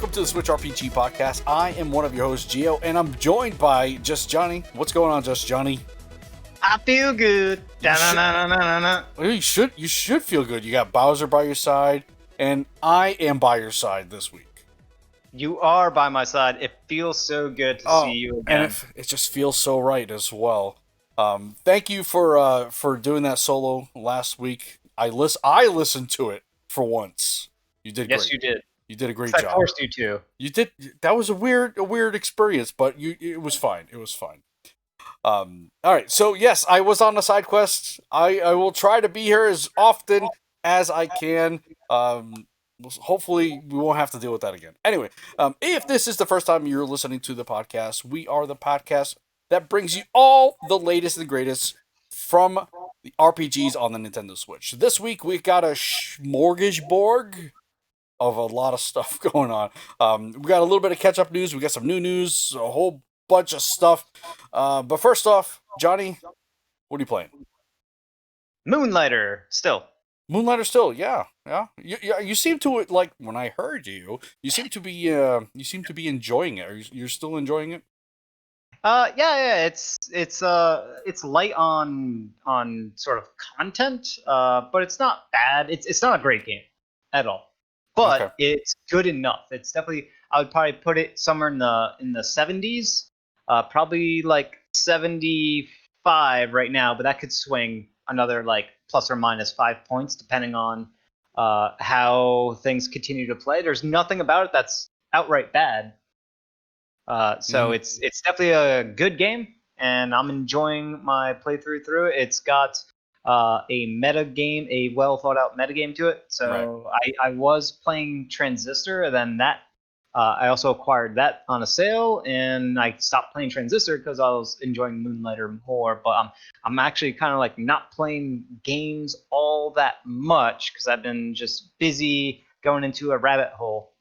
welcome to the Switchrpg podcast. I am one of your hosts, Gio, and I'm joined by Just Johnny. What's going on, Just Johnny? I feel good. You should feel good. You got Bowser by your side, and I am by your side this week. You are by my side. It feels so good to see you again. And it just feels so right as well. Thank you for doing that solo last week. I listened to it for once. You did great. Yes, you did. You did a great job. I forced you to. You did. That was a weird experience, but it was fine. It was fine. All right. So yes, I was on a side quest. I will try to be here as often as I can. Hopefully we won't have to deal with that again. Anyway, if this is the first time you're listening to the podcast, we are the podcast that brings you all the latest and greatest from the RPGs on the Nintendo Switch. This week we got a smorgasbord of a lot of stuff going on. We got a little bit of catch-up news. We got some new news, a whole bunch of stuff. But first off, Johnny, what are you playing? Moonlighter, still. Moonlighter still, yeah. You seem to, like, when I heard you seem to be enjoying it. You're still enjoying it? Yeah. It's light on sort of content, but it's not bad. It's not a great game at all. But okay. It's good enough. It's definitely, I would probably put it somewhere in the 70s, probably like 75 right now. But that could swing another like plus or minus 5 points depending on how things continue to play. There's nothing about it that's outright bad. So it's definitely a good game, and I'm enjoying my playthrough through it. It's got a well thought out meta game to it. So right. I was playing Transistor, and then that I also acquired that on a sale, and I stopped playing Transistor because I was enjoying Moonlighter more. But I'm actually kind of like not playing games all that much because I've been just busy going into a rabbit hole.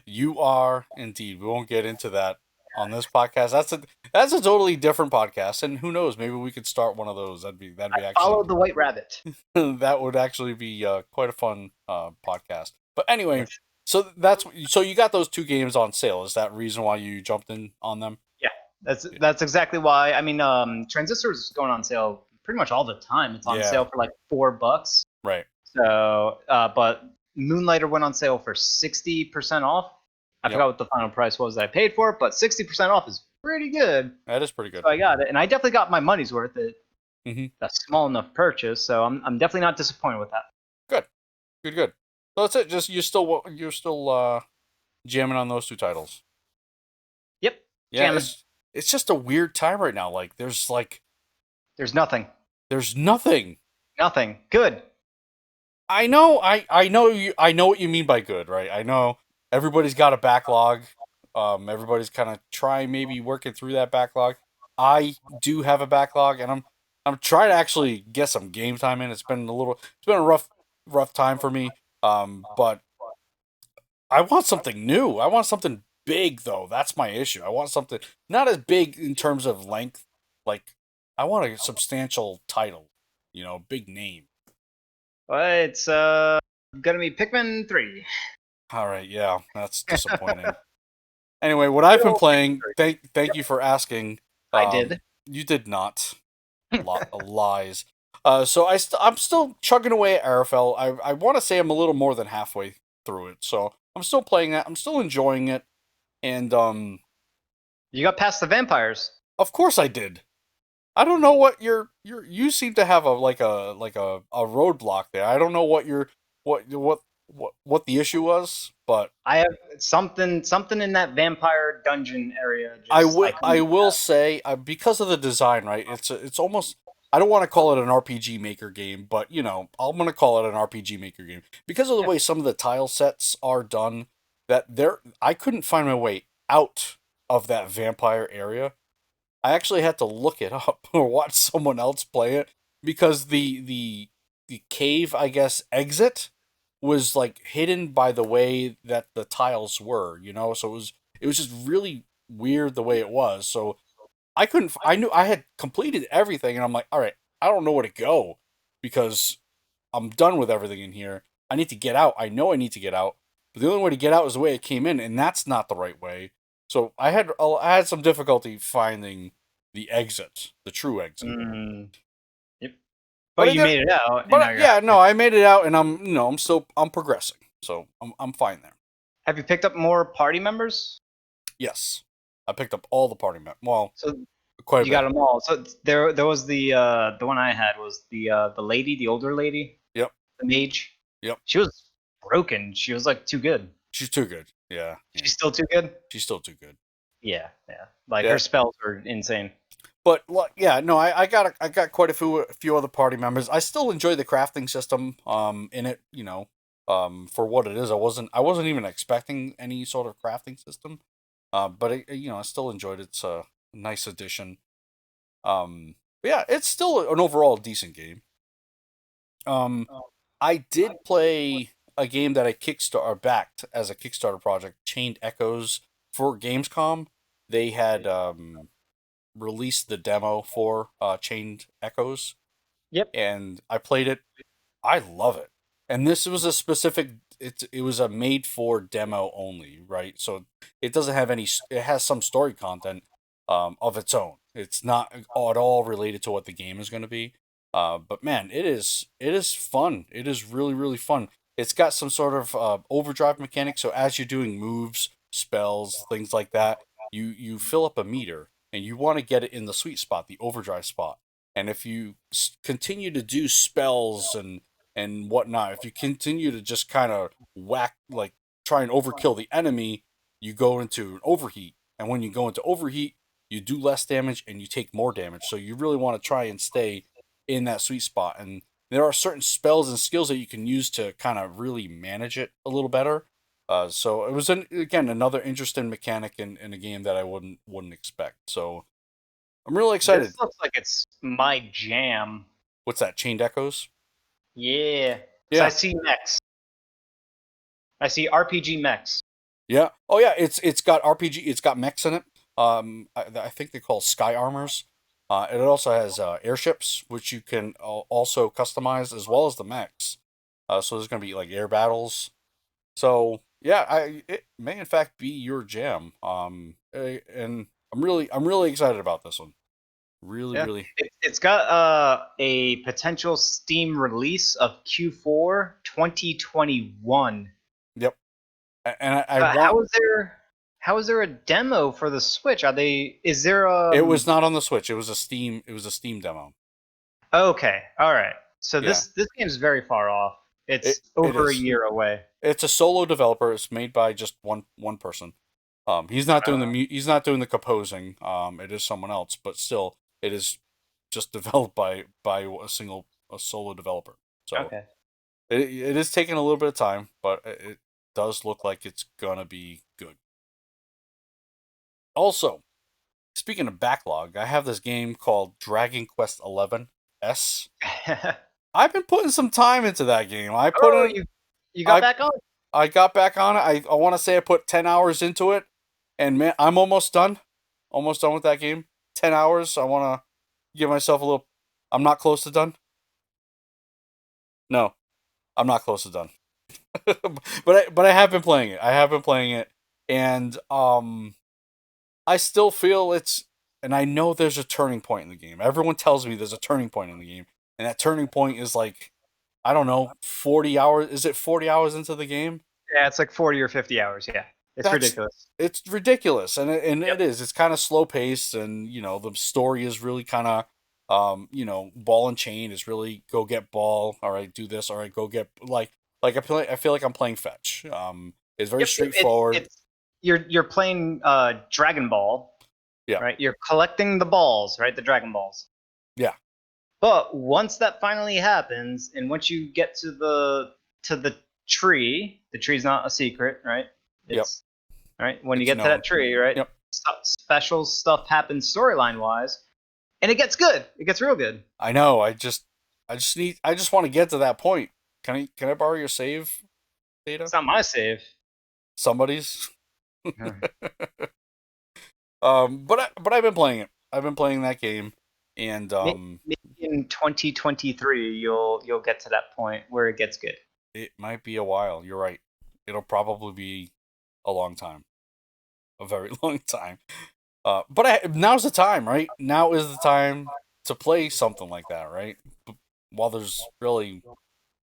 You are indeed. We won't get into that on this podcast. That's a totally different podcast, and who knows? Maybe we could start one of those. That'd be actually follow the White Rabbit. That would actually be quite a fun podcast. But anyway, so you got those two games on sale. Is that reason why you jumped in on them? Yeah, that's exactly why. I mean, Transistor is going on sale pretty much all the time. It's on sale for like $4. Right. So, but Moonlighter went on sale for 60% off. I forgot what the final price was that I paid for it, but 60% off is pretty good. That is pretty good. So I got it, and I definitely got my money's worth. A small enough purchase, so I'm definitely not disappointed with that. Good. So that's it. Just you're still jamming on those two titles. Yep. Yeah. Jamming. It's just a weird time right now. Like there's nothing. There's nothing. Nothing. Good. I know what you mean by good, right? I know everybody's got a backlog. Everybody's kind of trying, maybe working through that backlog. I do have a backlog, and I'm trying to actually get some game time in. It's been a rough time for me. But I want something new. I want something big, though. That's my issue. I want something not as big in terms of length. Like I want a substantial title, big name. Well, it's gonna be Pikmin 3. All right, yeah, that's disappointing. Anyway, what I've been playing, thank you for asking. I did. You did not. Lies. So I'm still chugging away at Arafel. I want to say I'm a little more than halfway through it. So I'm still playing that. I'm still enjoying it. And you got past the vampires. Of course I did. I don't know what you seem to have a roadblock there. I don't know what the issue was, but I have something in that vampire dungeon area. I will say because of the design, right? It's almost, I don't want to call it an RPG Maker game, but I'm gonna call it an RPG Maker game because of the way some of the tile sets are done. I couldn't find my way out of that vampire area. I actually had to look it up or watch someone else play it because the cave, I guess, exit was like hidden by the way that the tiles were, so it was just really weird the way it was. So I knew I had completed everything, and I'm like, all right, I don't know where to go because I'm done with everything in here. I need to get out. I know I need to get out. but the only way to get out is the way it came in, and that's not the right way. So I had some difficulty finding the exit, the true exit. Yep. But But I you did. made it out, and But now you're yeah, no, happy. I made it out, and I'm progressing, so I'm fine there. Have you picked up more party members? Yes, I picked up all the party members. Well, So quite a you got bit. them all. So there was the one I had was the lady, the older lady, Yep, the mage. yep. She was broken. She was like too good. She's too good. Yeah, yeah. She's still too good. She's still too good. Yeah, yeah. Like Yeah, her spells were insane. but yeah, no, I got quite a few other party members. I still enjoy the crafting system. In it, for what it is. I wasn't even expecting any sort of crafting system. But I still enjoyed it. It's a nice addition. But yeah, it's still an overall decent game. Um, I did play a game that I Kickstarter backed as a Kickstarter project, Chained Echoes for Gamescom. They had released the demo for Chained Echoes, Yep. and I played it. I love it. And this was a specific. It was a made for demo only, right? So it doesn't have any. It has some story content of its own. It's not at all related to what the game is going to be. But man, it is fun. It is really really fun. It's got some sort of overdrive mechanic. So as you're doing moves, spells, things like that, you fill up a meter, and you want to get it in the sweet spot, the overdrive spot. And if you continue to do spells and whatnot, if you continue to just kind of whack, like try and overkill the enemy, you go into an overheat. And when you go into overheat, you do less damage and you take more damage. So you really want to try and stay in that sweet spot. And there are certain spells and skills that you can use to kind of really manage it a little better. So it was again another interesting mechanic in a game that I wouldn't expect. So I'm really excited. This looks like it's my jam. What's that? Chained Echoes? Yeah. So I Yeah. see mechs. I see RPG mechs. Yeah. Oh yeah. It's got RPG. It's got mechs in it. I think they call sky armors. It also has airships, which you can also customize as well as the mechs. So there's gonna be like air battles. So yeah, it may in fact be your jam. And I'm really excited about this one. Really, Yeah. really. It's got a potential Steam release of Q4 2021. Yep. And I But want. how is there a demo for the Switch? Is there It was not on the Switch. It was a Steam. It was a Steam demo. Okay, all right. So Yeah. this game's very far off. It It's it over a is. year away. It's a solo developer. It's made by just one person. He's not doing he's not doing the composing. It is someone else, but still, it is just developed by a solo developer. So Okay. it is taking a little bit of time, but it does look like it's gonna be good. Also, speaking of backlog, I have this game called Dragon Quest 11 S. I've been putting some time into that game. I put Oh, in you got I back on? I got back on it. I want to say I put 10 hours into it, and man, I'm almost done. Almost done with that game. 10 hours. I want to give myself a little. I'm not close to done. No, I'm not close to done. but I have been playing it. I have been playing it, and I still feel and I know there's a turning point in the game. Everyone tells me there's a turning point in the game, and that turning point is like, I don't know, 40 hours. Is it 40 hours into the game? Yeah, it's like 40 or 50 hours. Yeah, it's That's ridiculous. it's ridiculous, and Yep. it is. It's kind of slow paced, and the story is really kind of ball and chain is really go get ball. All right, do this. All right, go get I feel like I'm playing fetch. It's very Yep. straightforward. It's you're playing Dragon Ball, Yeah, right? You're collecting the balls, right? The Dragon Balls. yeah, But once that finally happens, and once you get to the tree, the tree's not a secret, right? yep. It's right when you It's get to known. that tree, right? Yep. Special stuff happens storyline wise, and it gets good. It gets real good. I know. I just want to get to that point. Can I borrow your save data? It's not my save. Somebody's. Mhm. But I've been playing it. I've been playing that game, and Maybe in 2023 you'll get to that point where it gets good. it might be a while. You're right. It'll probably be a long time, a very long time. But now's the time, right? Now is the time to play something like that, right? While there's really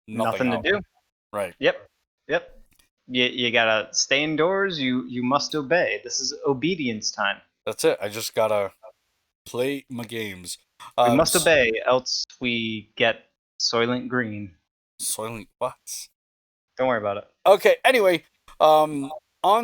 nothing Nothing to out, do. right? Yep. Yep. You gotta stay indoors. You must obey. This is obedience time. That's it. I just gotta play my games. We must S- obey, else we get Soylent Green. Soylent what? Don't worry about it. Okay, anyway, on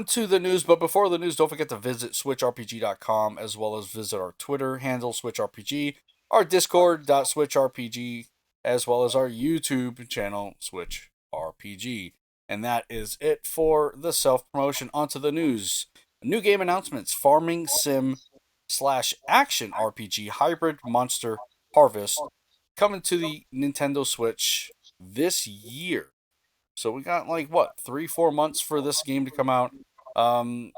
to the news, but before the news, don't forget to visit switchrpg.com as well as visit our Twitter handle, switchrpg, our discord.switchrpg, as well as our YouTube channel, switchrpg. And that is it for the self-promotion. Onto the news. New game announcements, Farming Sim / Action RPG Hybrid Monster Harvest, coming to the Nintendo Switch this year. So we got like what 3-4 months for this game to come out. Um,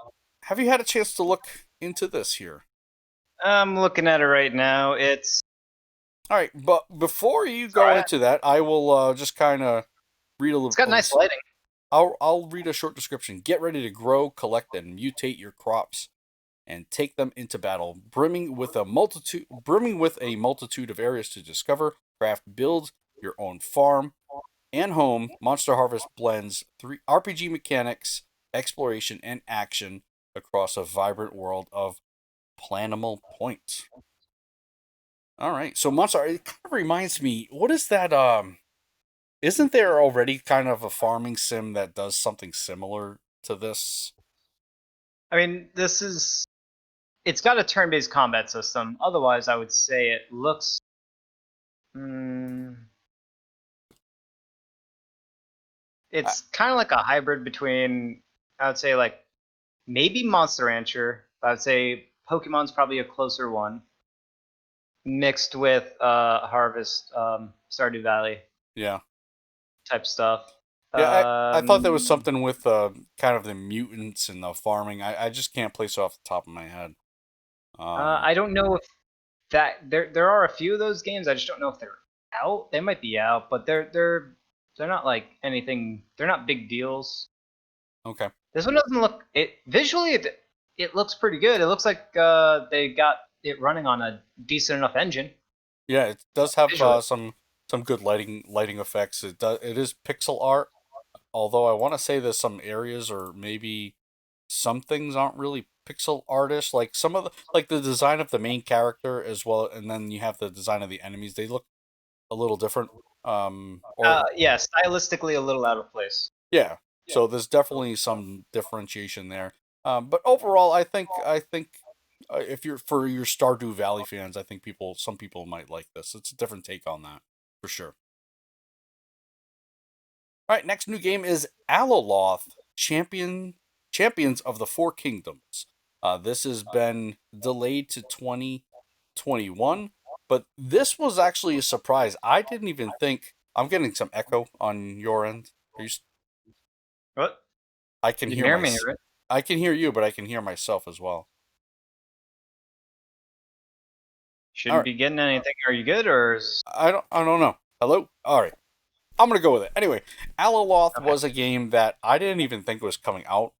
have you had a chance to look into this here? I'm looking at it right now. It's All right, but before you all go right. into that, I will just kind of read a It's got little. nice lighting. I'll read a short description. Get ready to grow, collect, and mutate your crops, and take them into battle, brimming with a multitude of areas to discover, craft, build your own farm and home. Monster Harvest blends 3 RPG mechanics, exploration, and action across a vibrant world of plannable points. All right, so Monster, it kind of reminds me. What is that? Isn't there already kind of a farming sim that does something similar to this? I mean, it's got a turn-based combat system. Otherwise, I would say it looks. Mm, I, it's kind of like a hybrid between, I would say, like maybe Monster Rancher. But I would say Pokemon's probably a closer one, mixed with Harvest, Stardew Valley yeah, type stuff. yeah. I thought there was Um, something with kind of the mutants and the farming. I just can't place it off the top of my head. Um, I don't know if that there are a few of those games. I just don't know if they're out. They might be out, but they're not like anything. They're not big deals. okay. This one doesn't look it visually. It looks pretty good. It looks like they got it running on a decent enough engine Yeah, it does have visually. some good lighting effects. It is pixel art, although I want to say there's some areas or maybe some things aren't really pixel artists. Like some of the design of the main character as well, and then you have the design of the enemies. They look a little different. Or Yeah, stylistically a little out of place. yeah. So there's definitely some differentiation there. But overall, I think if you're for your Stardew Valley fans, I think some people might like this. It's a different take on that for sure. All right, next new game is Aloloth Champions of the Four Kingdoms. This has been delayed to 2021, but this was actually a surprise. I didn't even think. I'm getting some echo on your end. Are you? What? I can You can hear hear me, right? I can hear you, but I can hear myself as well. All Shouldn't right. be getting anything. Are you good or is I don't know. Hello? All right. I'm going to go with it. Anyway, Aloloth okay? was a game that I didn't even think was coming out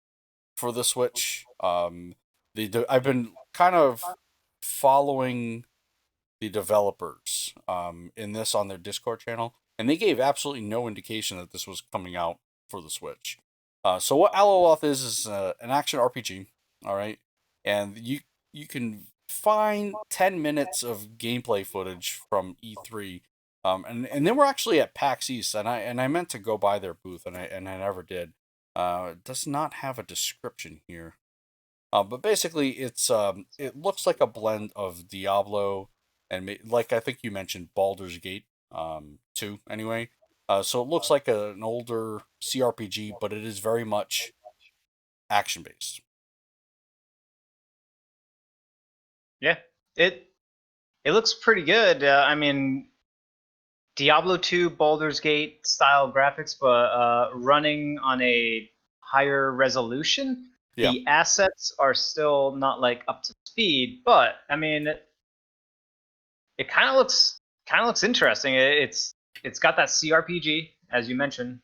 for the Switch. I've been kind of following the developers in this on their Discord channel, and they gave absolutely no indication that this was coming out for the Switch. So what Aloloth is an action RPG, all right, and you can find 10 minutes of gameplay footage from E3. And then we're actually at PAX East, and I meant to go by their booth, and I never did. It does not have a description here. But basically, it looks like a blend of Diablo and like I think you mentioned Baldur's Gate 2 anyway. So it looks like an older CRPG, but it is very much action based. Yeah, it it looks pretty good. I mean, Diablo 2 Baldur's Gate style graphics, but running on a higher resolution. Yeah, The assets are still not like up to speed, but I mean, it kind of looks interesting. It's got that CRPG as you mentioned,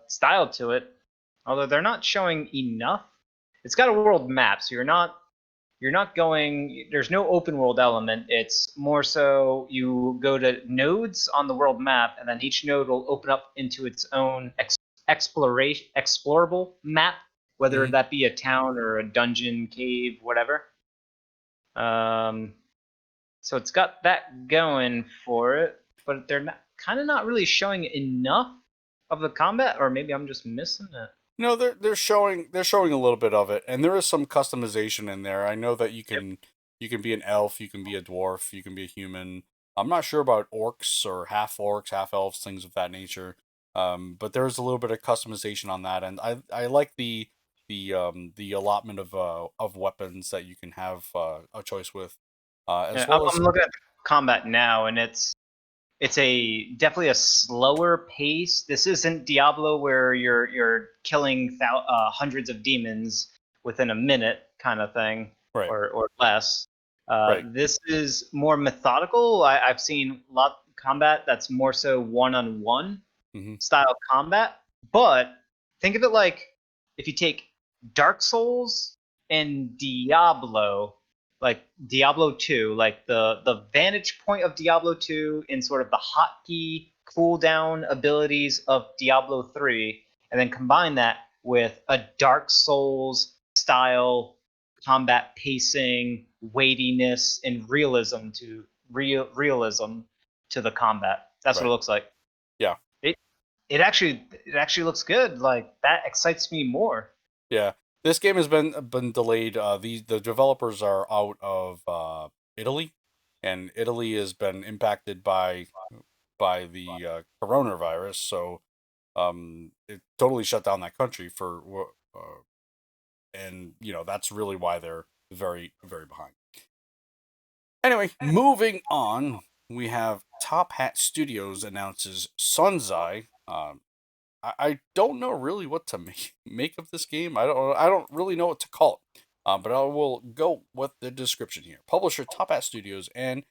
style to it. Although they're not showing enough. It's got a world map, so you're not going. There's no open world element. It's more so you go to nodes on the world map, and then each node will open up into its own explorable map, whether Hmm. that be a town or a dungeon, cave, whatever. Um, so it's got that going for it, but they're not really showing enough of the combat, or maybe I'm just missing it. No, they're showing a little bit of it, and there is some customization in there. I know that Yep. you can be an elf, you can be a dwarf, you can be a human. I'm not sure about orcs, half elves, things of that nature. But there is a little bit of customization on that, and I like the allotment of weapons that you can have a choice with, as Yeah, I'm, well as I'm looking at the combat now, and it's a definitely a slower pace. This isn't Diablo where you're killing hundreds of demons within a minute kind of thing, right, or less. right. This is more methodical. I've seen a lot of combat that's more so one-on-one Hmm. style combat, but think of it like if you take Dark Souls and Diablo, like Diablo 2, like the vantage point of Diablo 2 in sort of the hotkey cooldown abilities of Diablo 3, and then combine that with a Dark Souls style combat pacing, weightiness, and realism to the combat. That's what it Right. looks like. Yeah. It it actually looks good. Like that excites me more. Yeah, this game has been delayed. The developers are out of Italy, and Italy has been impacted by the coronavirus. So it totally shut down that country and that's really why they're very very behind. Anyway, moving on, we have Top Hat Studios announces Sunzai. I don't know really what to make of this game. I don't really know what to call it. But I will go with the description here. Publisher Top Hat Studios and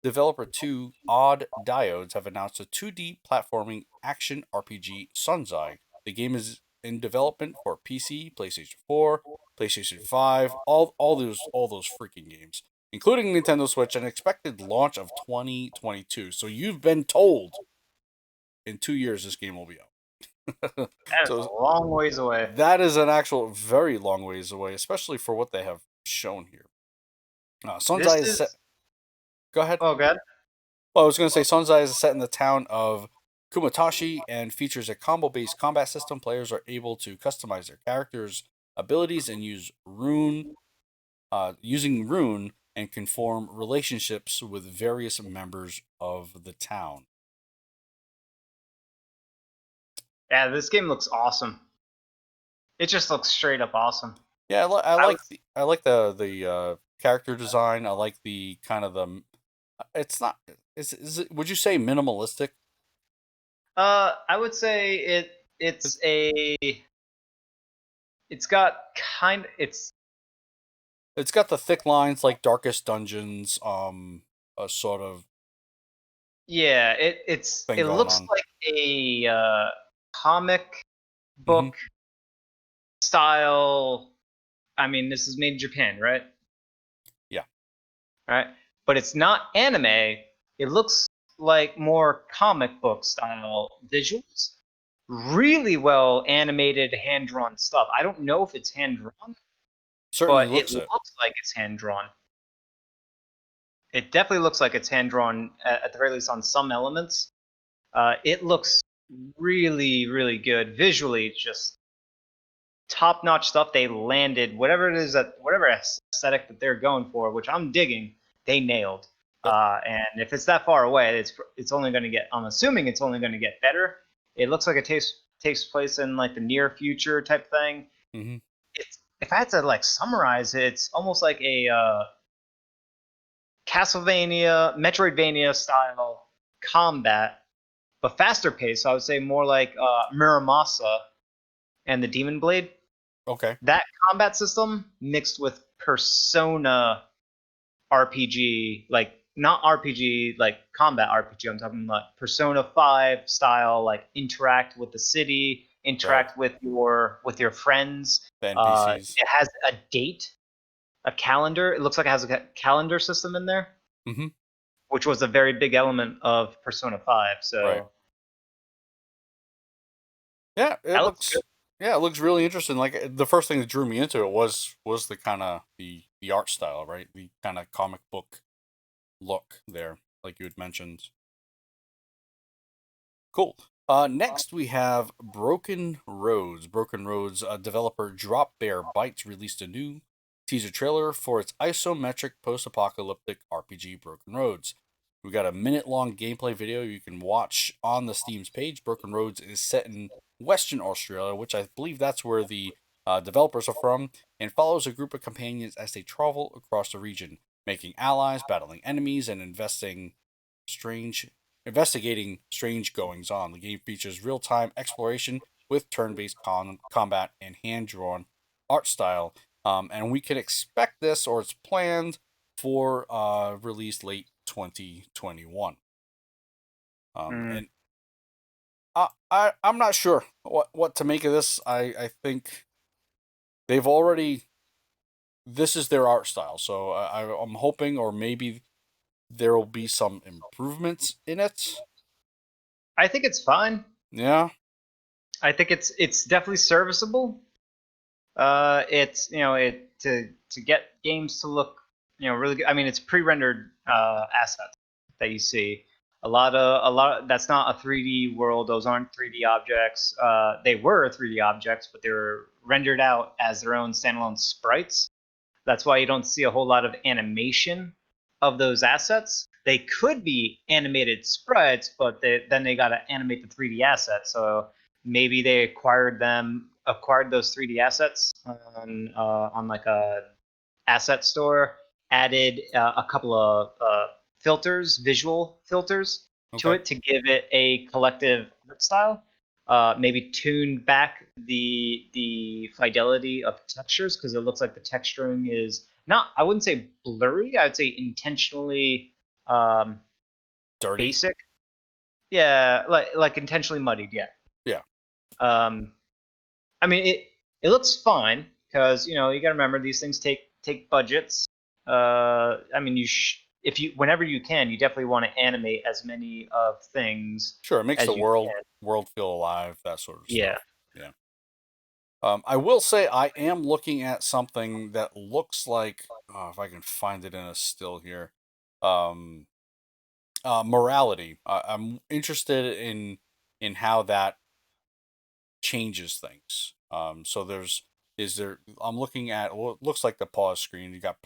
developer 2 Odd Diodes have announced a 2D platforming action RPG Sunzai. The game is in development for PC, PlayStation 4, PlayStation 5, all those freaking games, including Nintendo Switch, and expected launch of 2022. So you've been told in 2 years this game will be out. That is So a long ways away. that is an actual very long ways away, especially for what they have shown here. This Sonzai is set. is Go ahead. oh god. Well, I was going to say Sonzai is set in the town of Kumatashi and features a combo-based combat system. Players are able to customize their characters' abilities and using rune and can form relationships with various members of the town. Yeah, this game looks awesome. It just looks straight up awesome. Yeah, I was I like the character design. I like the kind of the. It's not. Is it? Would you say minimalistic? I would say It, it's got it's it's got the thick lines like Darkest Dungeons, a sort of yeah, thing it going looks on. like a comic Hmm. book style. I mean, this is made in Japan, right? Yeah. Right? But it's not anime. It looks like more comic book style visuals. Really well animated, hand drawn stuff. I don't know if it's hand drawn, Certainly but it looks it. looks like it's hand drawn. It definitely looks like it's hand drawn at the very least on some elements. It looks really, really good visually. Just top notch stuff. They landed whatever it is that whatever aesthetic that they're going for, which I'm digging. They nailed. Yep. And if it's that far away, it's only going to get. I'm assuming it's only going to get better. It looks like it takes place in like the near future type thing. Hmm. It's if I had to like summarize it, it's almost like a Castlevania, Metroidvania style combat, but faster paced. So I would say more like Muramasa and the Demon Blade. Okay. That combat system mixed with Persona RPG, like not RPG like combat RPG. I'm talking like Persona 5 style, like interact with the city, Right. interact with your friends. The NPCs. It has a date, a calendar. It looks like it has a calendar system in there, Mm-hmm. which was a very big element of Persona 5. Right. So Yeah, that looks good. it looks really interesting. Like the first thing that drew me into it was the kind of the art style, right? The kind of comic book look there, like you had mentioned. Cool. Next we have Broken Roads. Broken Roads developer Drop Bear Bytes released a new teaser trailer for its isometric post-apocalyptic RPG Broken Roads. We got a minute-long gameplay video you can watch on the Steam's page. Broken Roads is set in Western Australia, which I believe that's where the developers are from, and follows a group of companions as they travel across the region, making allies, battling enemies, and investigating strange goings on. The game features real time exploration with turn based combat and hand drawn art style. And we can expect this, or it's planned for release late 2021. Mm. And I'm not sure what to make of this. I think they've already, this is their art style. So I'm hoping, or maybe there will be some improvements in it. I think it's fine. Yeah, I think it's definitely serviceable. It's it to get games to look really good. I mean, it's pre-rendered assets that you see. That's not a 3D world. Those aren't 3D objects. They were 3D objects, but they were rendered out as their own standalone sprites. That's why you don't see a whole lot of animation of those assets. They could be animated sprites, but then they got to animate the 3D assets. So maybe they acquired those 3D assets on like a asset store, added a couple of visual filters to okay. it to give it a collective art style. Maybe tune back the fidelity of textures because it looks like the texturing is not. I wouldn't say blurry. I'd say intentionally um, Dirty. basic. Yeah, like intentionally muddied. Yeah. Yeah. Um, I mean, it looks fine because you got to remember these things take budgets. I mean, if you whenever you can, you definitely want to animate as many of things Sure, it makes the as you can. world feel alive, that sort of Yeah, stuff. Yeah. I will say I am looking at something that looks like, oh, if I can find it in a still here, um, morality. I'm interested in how that changes things. So there's is there I'm looking at what looks like the pause screen. You got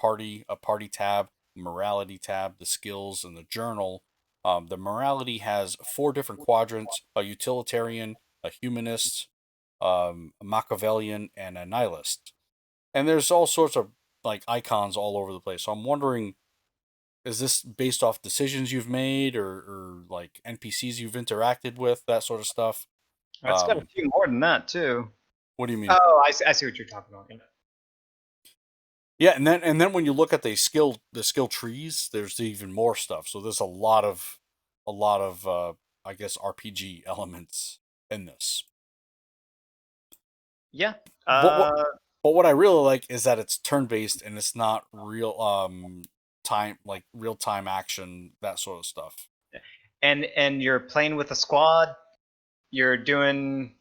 a party tab, morality tab, the skills, and the journal. The morality has four different quadrants: a utilitarian, a humanist, a Machiavellian, and a nihilist. And there's all sorts of like icons all over the place. So I'm wondering, is this based off decisions you've made, or like NPCs you've interacted with, that sort of stuff? it's got a few more than that too. What do you mean? Oh, I see what you're talking about. Yeah. Yeah, and then when you look at the skill trees, there's even more stuff. So there's a lot of I guess RPG elements in this. Yeah. But Uh, what I really like is that it's turn based and it's not real time, like real time action, that sort of stuff. and you're playing with a squad. You're doing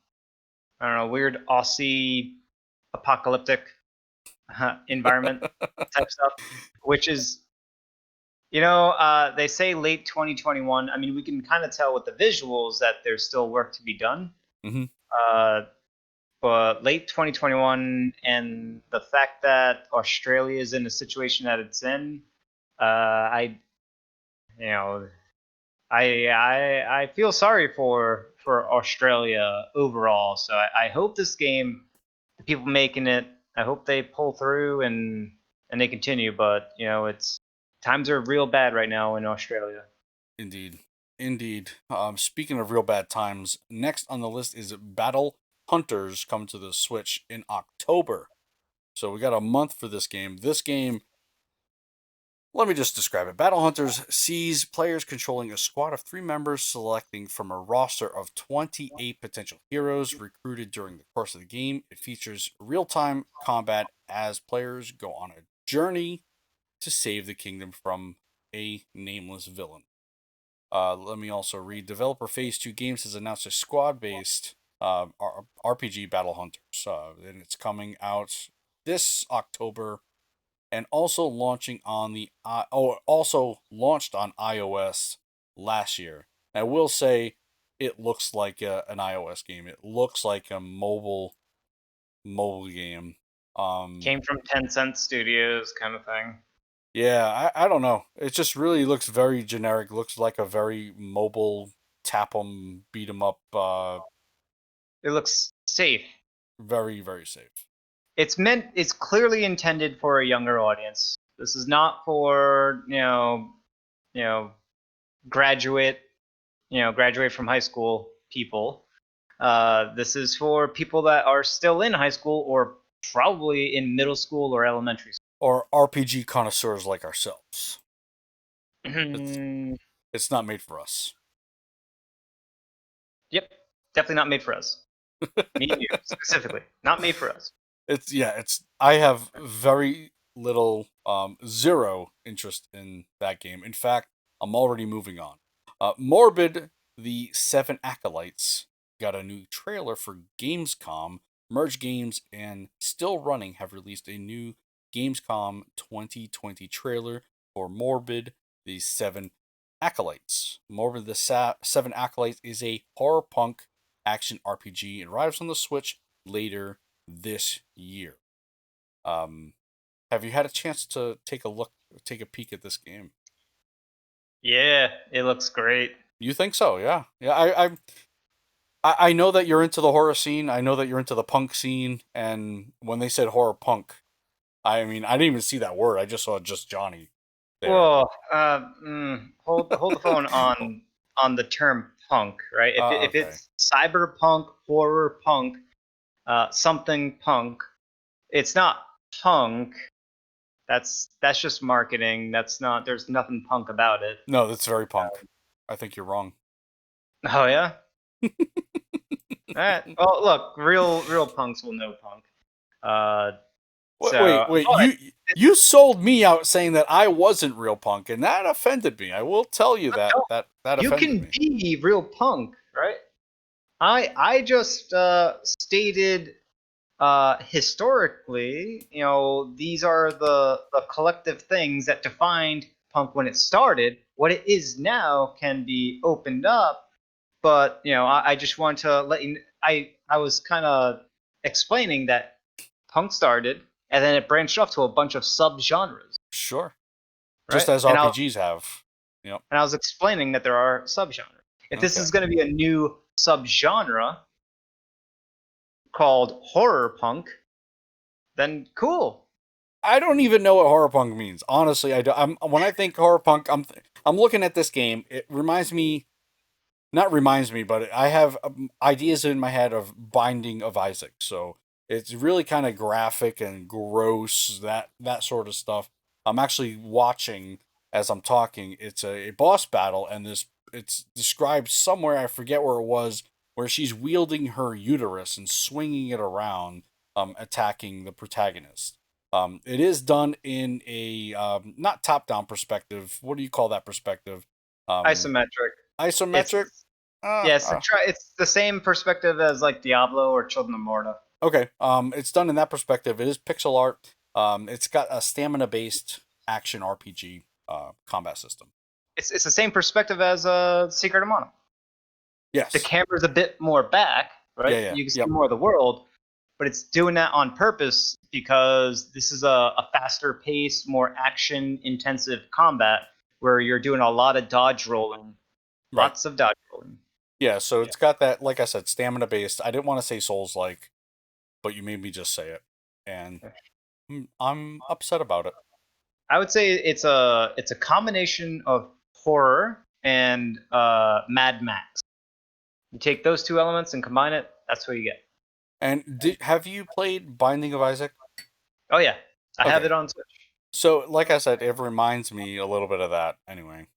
I don't know weird Aussie apocalyptic environment type stuff, which is they say late 2021. I mean, we can kind of tell with the visuals that there's still work to be done. Hmm. Uh, but late 2021, and the fact that Australia is in the situation that it's in, I, you know, I feel sorry for Australia overall. So I hope this game, the people making it, I hope they pull through and they continue. But it's times are real bad right now in Australia. Indeed, indeed. Speaking of real bad times, next on the list is Battle Hunters, come to the Switch in October. So we got a month for this game. This game Let me just describe it. Battle Hunters sees players controlling a squad of 3 members, selecting from a roster of 28 potential heroes recruited during the course of the game. It features real time combat as players go on a journey to save the kingdom from a nameless villain. Let me also read. Developer Phase 2 Games has announced a squad based RPG Battle Hunters, and it's coming out this October and also launching on also launched on iOS last year. I will say it looks like an iOS game. It looks like a mobile game. Came from Tencent Studios, kind of thing. Yeah, I don't know. It just really looks very generic. Looks like a very mobile tap 'em, beat 'em up. It looks safe. Very very safe. It's clearly intended for a younger audience. This is not for you know graduate graduate from high school people. This is for people that are still in high school or probably in middle school or elementary Or RPG connoisseurs like ourselves. It's school. it's not made for us. Yep, definitely not made for us. Me and you specifically, not made for us. It's I have very little zero interest in that game. In fact, I'm already moving on. Morbid, the Seven Acolytes got a new trailer for Gamescom. Merge Games and Still Running have released a new Gamescom 2020 trailer for Morbid, the Seven Acolytes. Morbid, the Seven Acolytes is a horror punk action RPG and arrives on the Switch later this year. Um, have you had a chance to take a peek at this game? Yeah, it looks great. You think so? Yeah, yeah. I know that you're into the horror scene. I know that you're into the punk scene. And when they said horror punk, I mean, I didn't even see that word. I just saw just Johnny there. Whoa, hold the phone on the term punk, right? If Okay. it's cyberpunk, horror punk, something punk, it's not punk. That's just marketing. That's not. There's nothing punk about it. No, that's very punk. I think you're wrong. Oh yeah. All right. Well, look, real punks will know punk. Uh, Wait. but You sold me out saying that I wasn't real punk, and that offended me. I will tell you that no, that you offended can me. be real punk, right? I just stated historically, these are the collective things that defined punk when it started. What it is now can be opened up, but I just want to let you. I was kind of explaining that punk started, and then it branched off to a bunch of subgenres, Sure. Just right? as And RPGs have. Yep. I was explaining that there are subgenres. If this Okay. is going to be a new subgenre called horror punk, then cool. I don't even know what horror punk means. Honestly, I do. When I think horror punk, I'm looking at this game. It reminds me, not reminds me, but I have ideas in my head of Binding of Isaac. So it's really kind of graphic and gross, that sort of stuff. I'm actually watching as I'm talking. It's a boss battle, and it's described somewhere. I forget where it was, where she's wielding her uterus and swinging it around, attacking the protagonist. It is done in a not top-down perspective. What do you call that perspective? Um, Isometric. Isometric. It's yeah, Uh, it's the same perspective as like Diablo or Children of Morta. okay. It's done in that perspective. It is pixel art. It's got a stamina-based action RPG combat system. It's the same perspective as Secret of Mana. The Yes. camera's a bit more back, right? Yeah. Yeah. You can see Yep. more of the world, but it's doing that on purpose because this is a faster paced, more action intensive combat where you're doing a lot of dodge rolling, Right. lots of dodge rolling. Yeah. So Yeah. it's got that, like I said, stamina-based. I didn't want to say Souls-like, but you made me just say it, and I'm upset about it. I would say it's a combination of horror and Mad Max. You take those two elements and combine it, that's what you get. And have you played Binding of Isaac? Oh yeah, I have Okay. it on Switch. So, like I said, it reminds me a little bit of that. Anyway,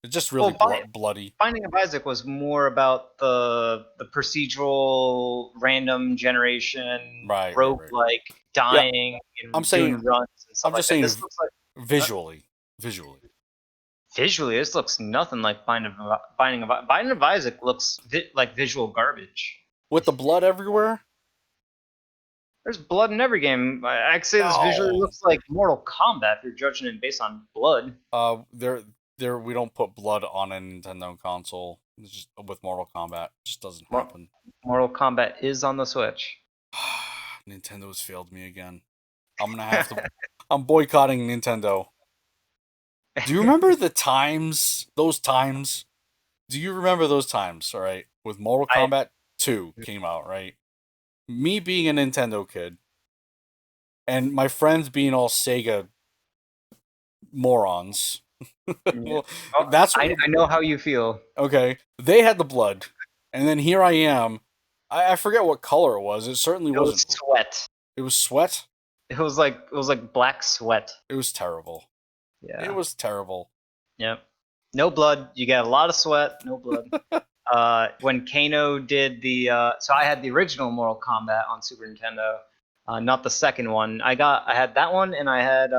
it's just really Well, bloody. Binding of Isaac was more about the procedural random generation Right. roguelike Yeah, dying I'm and saying, doing runs and stuff I'm like just that. saying, This looks like visually, visually. visually, this looks nothing like Binding of Isaac looks like visual garbage. With the blood everywhere? There's blood in every game. I'd say this visually No. looks like Mortal Kombat if you're judging it based on blood. There, we don't put blood on a Nintendo console. It's just with Mortal Kombat, it just doesn't Mor- happen. Mortal Kombat is on the Switch. Nintendo's failed me again. I'm gonna have to. I'm boycotting Nintendo. Do you remember the times? Those times? Do you remember those times? All right, with Mortal I Kombat 2 came out, right? Me being a Nintendo kid and my friends being all Sega morons. yeah. Well, Oh, that's I know how you feel. okay. They had the blood, and then here I am. I forget what color it was. It certainly It was wasn't. sweat. It was sweat. It was like black sweat. It was terrible. It Yeah. was terrible. Yep. No blood. You get a lot of sweat. No blood. When Kano did so I had the original Mortal Kombat on Super Nintendo, not the second one. I had that one, and I had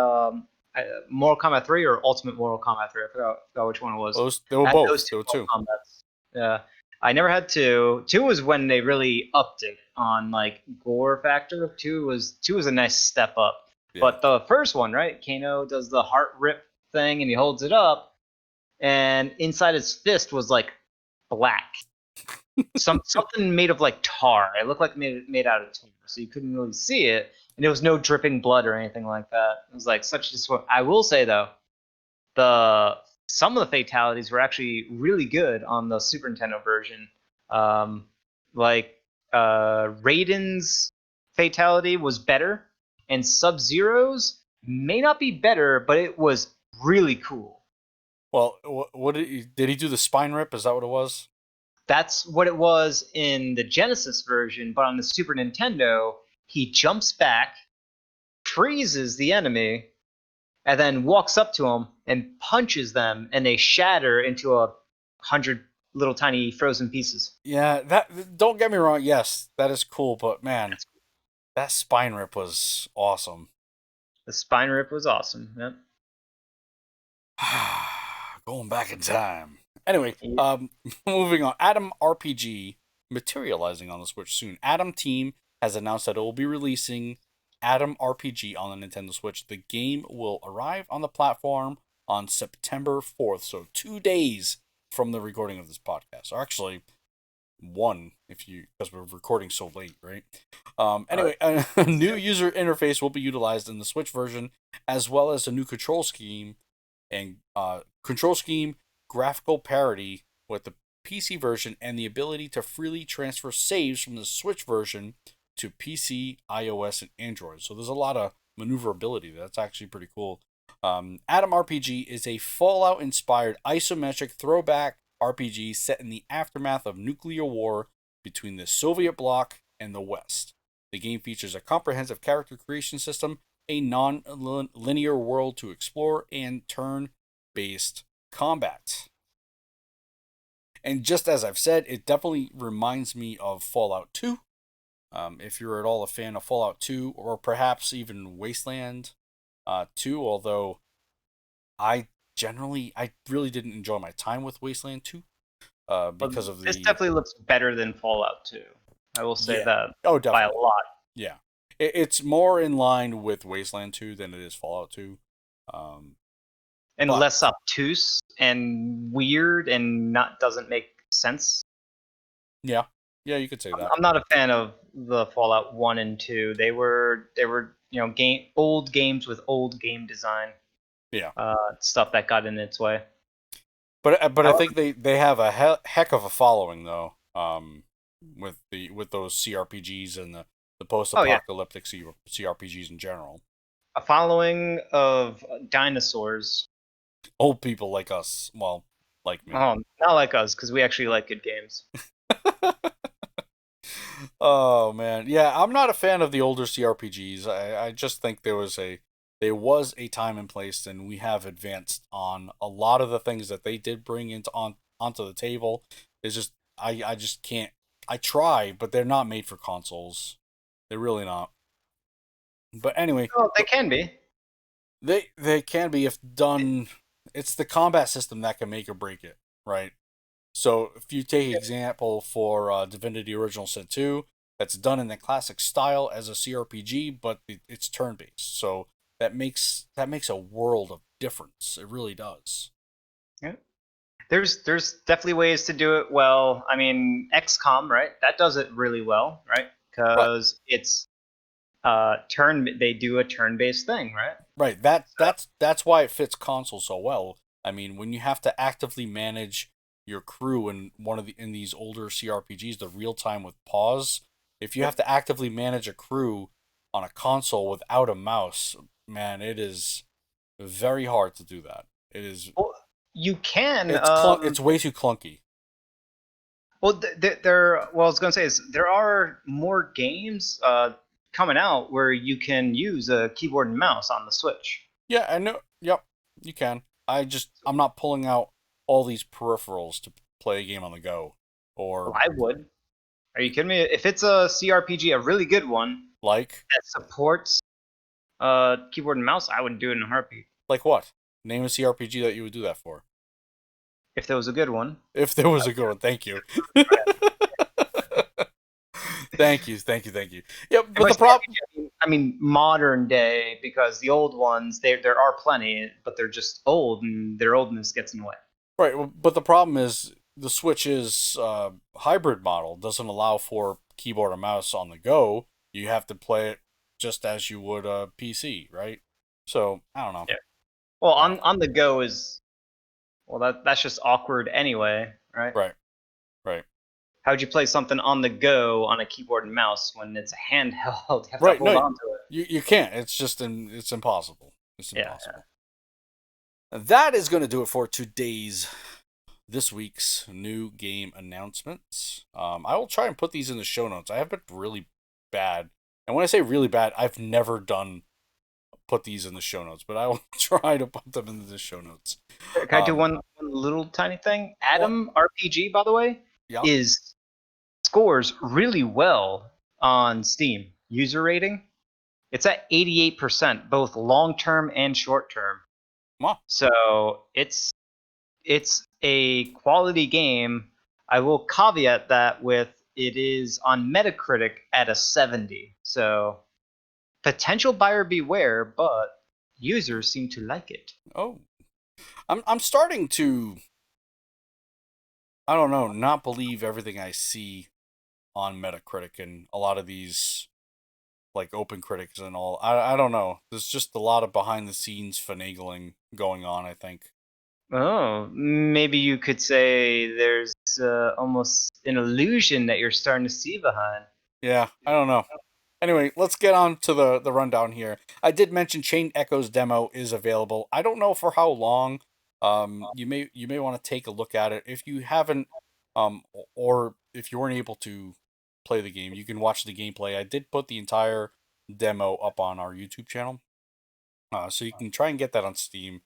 Mortal Kombat 3 or Ultimate Mortal Kombat 3. I forgot which one it was. Those they were I had those both. two There were Mortal two. Kombats. Yeah. I never had two. Two was when they really upped it on like gore factor. Two was a nice step up. Yeah. But the first one, right? Kano does the heart rip thing, and he holds it up, and inside his fist was like black, something made of like tar. It looked like made out of tar, so you couldn't really see it, and there was no dripping blood or anything like that. It was like such a. I will say though, the some of the fatalities were actually really good on the Super Nintendo version. Um, like Raiden's fatality was better, and Sub Zero's may not be better, but it was really cool. Well, what did he do? The spine rip? Is that what it was? That's what it was in the Genesis version, but on the Super Nintendo, he jumps back, freezes the enemy, and then walks up to them and punches them, and they shatter into 100 little tiny frozen pieces. Yeah. That. Don't get me wrong. Yes, that is cool. But man, that spine rip was awesome. The spine rip was awesome. Yep. Going back in time. Anyway, Yeah. moving on. Adam RPG materializing on the Switch soon. Adam Team has announced that it will be releasing Adam RPG on the Nintendo Switch. The game will arrive on the platform on September 4th, so 2 days from the recording of this podcast. Or actually, one if you because we're recording so late, right? Anyway, a new user interface will be utilized in the Switch version, as well as a new control scheme, graphical parity with the PC version, and the ability to freely transfer saves from the Switch version to PC, iOS, and Android. So there's a lot of maneuverability. That's actually pretty cool. Adam RPG is a Fallout-inspired isometric throwback RPG set in the aftermath of nuclear war between the Soviet bloc and the West. The game features a comprehensive character creation system, a non-linear world to explore, and turn-based combat. And just as I've said, it definitely reminds me of Fallout 2. If you're at all a fan of Fallout 2, or perhaps even Wasteland 2, although I really didn't enjoy my time with Wasteland 2 because of This the. definitely looks better than Fallout 2. I will say Yeah. that Oh, by a definitely. lot. Yeah. It's more in line with Wasteland 2 than it is Fallout 2. And But less obtuse and weird and not doesn't make sense. yeah, you could say that. I'm not a fan of the Fallout 1 and 2. They were old games with old game design. Yeah. Stuff that got in its way. But I However, think they have a heck of a following though. With those CRPGs and the post oh yeah, apocalyptic CRPGs in general. a following of dinosaurs. Old people like us, well, like me. Not like us because we actually like good games. Oh man, yeah, I'm not a fan of the older CRPGs. I just think they there was a time and place, and we have advanced on a lot of the things that they did bring onto the table. It's just I just can't. I try, but they're not made for consoles. They're really not. But anyway, Oh, they can be. they can be if done. It's the combat system that can make or break it, right? So if you take example for Divinity Original Sin 2, that's done in the classic style as a CRPG, but it's turn based. So that makes a world of difference. It really does. Yeah. There's definitely ways to do it well. I mean, XCOM, right? That does it really well, right? Right, Because it's they do a turn-based thing, right? right. That's why it fits console so well. I mean, when you have to actively manage your crew in these older CRPGs, the real time with pause, if you have Yep. to actively manage a crew on a console without a mouse, man, it is very hard to do that. It is Well, you can. it's way too clunky. Well, Well, I was gonna say is there are more games coming out where you can use a keyboard and mouse on the Switch. Yeah, I know. Yep, you can. I'm not pulling out all these peripherals to play a game on the go, Well, or I would. Are you kidding me? If it's a CRPG, a really good one like that supports keyboard and mouse, I would do it in a heartbeat. what? Name a CRPG that you would do that for. If there was a good one. If there was a good one, thank you. Thank you. Yeah, And but by the problem, CRPG, I mean modern day, because the old ones, there are plenty, but they're just old, and their oldness gets in the way. right? But the problem is the Switch's hybrid model doesn't allow for keyboard and mouse on the go. You have to play it just as you would a PC, right? So I don't know. Yeah. Well, I don't know. on the go is well that's just awkward anyway, right? Right, right. How would you play something on the go on a keyboard and mouse when it's a handheld? You have to Right. hold No, on to it. you can't. It's impossible. It's Yeah. impossible. That is going to do it for this week's new game announcements. I will try and put these in the show notes. I have been really bad, and when I say really bad, I've never done put these in the show notes, but I will try to put them in the show notes. Can I do one little tiny thing? What? Adam RPG, by the way, Yeah. is scores really well on Steam user rating. It's at 88%, both long term and short term. Well, So it's a quality game. I will caveat that with it is on Metacritic at a 70. So potential buyer beware, but users seem to like it. oh, I'm starting to, I don't know, not believe everything I see on Metacritic and a lot of these like open critics and all. I don't know. There's just a lot of behind the scenes finagling going on, I think. Oh, maybe you could say there's almost an illusion that you're starting to see behind. Yeah, I don't know. Anyway, let's get on to the rundown here. I did mention Chain Echoes demo is available. I don't know for how long. You may want to take a look at it if you haven't, or if you weren't able to play the game. You can watch the gameplay. I did put the entire demo up on our YouTube channel, so you can try and get that on Steam.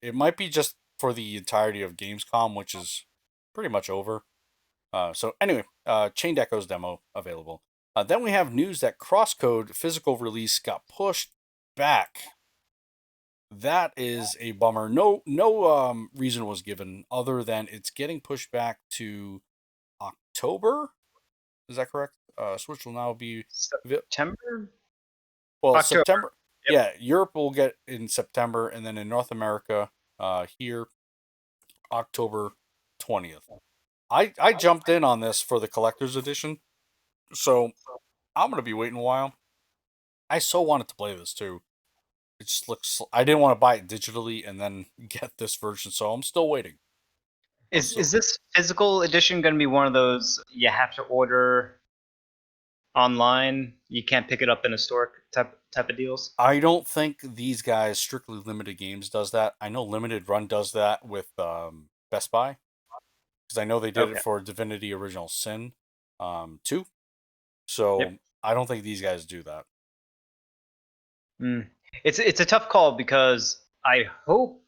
It might be just for the entirety of Gamescom, which is pretty much over. So anyway, Chained Echoes demo available. Then we have news that Crosscode physical release got pushed back. That is a bummer. No reason was given other than it's getting pushed back to October. Is that correct? Switch will now be September? well October. September. Yep. Yeah, Europe will get in September, and then in North America, here October 20th. I jumped in on this for the collector's edition, so I'm gonna be waiting a while. I so wanted to play this too. It just looks. I didn't want to buy it digitally and then get this version, so I'm still waiting. Is this physical edition going to be one of those you have to order online? You can't pick it up in a store type of deals? I don't think these guys, Strictly Limited Games, does that. I know Limited Run does that with Best Buy because I know they did it Okay. for Divinity Original Sin 2. Yep. So I don't think these guys do that. Mm. It's a tough call because I hope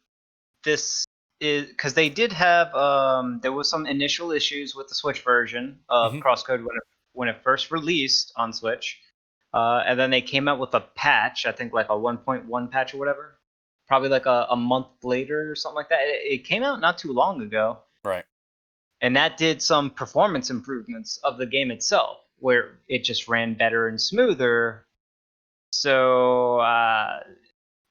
this is because they did have there was some initial issues with the Switch version of Hmm. Crosscode when it first released on Switch, and then they came out with a patch, I think like a 1.1 patch or whatever, probably like a month later or something like that. It came out not too long ago, Right. and that did some performance improvements of the game itself, where it just ran better and smoother. So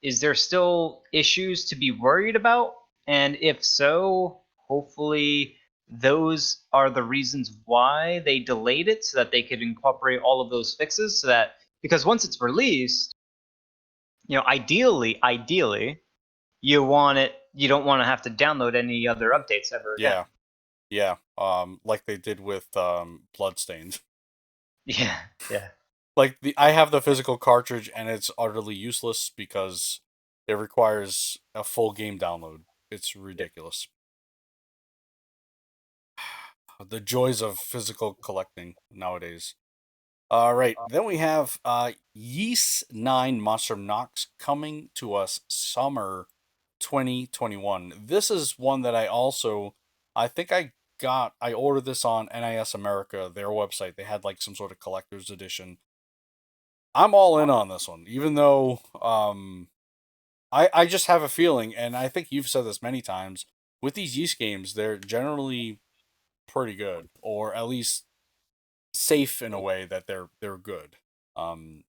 is there still issues to be worried about? And if so, hopefully those are the reasons why they delayed it so that they could incorporate all of those fixes so that because once it's released, ideally you don't want to have to download any other updates ever again. Yeah. Yeah. Like they did with Bloodstained. Yeah, yeah. Like I have the physical cartridge and it's utterly useless because it requires a full game download. It's ridiculous. The joys of physical collecting nowadays. All right, then we have Yeast 9 Monster Knox coming to us summer 2021. This is one that I think I ordered this on NIS America, their website. They had like some sort of collector's edition. I'm all in on this one, even though I just have a feeling, and I think you've said this many times, with these Yeast games, they're generally pretty good, or at least safe in a way that they're good. Um,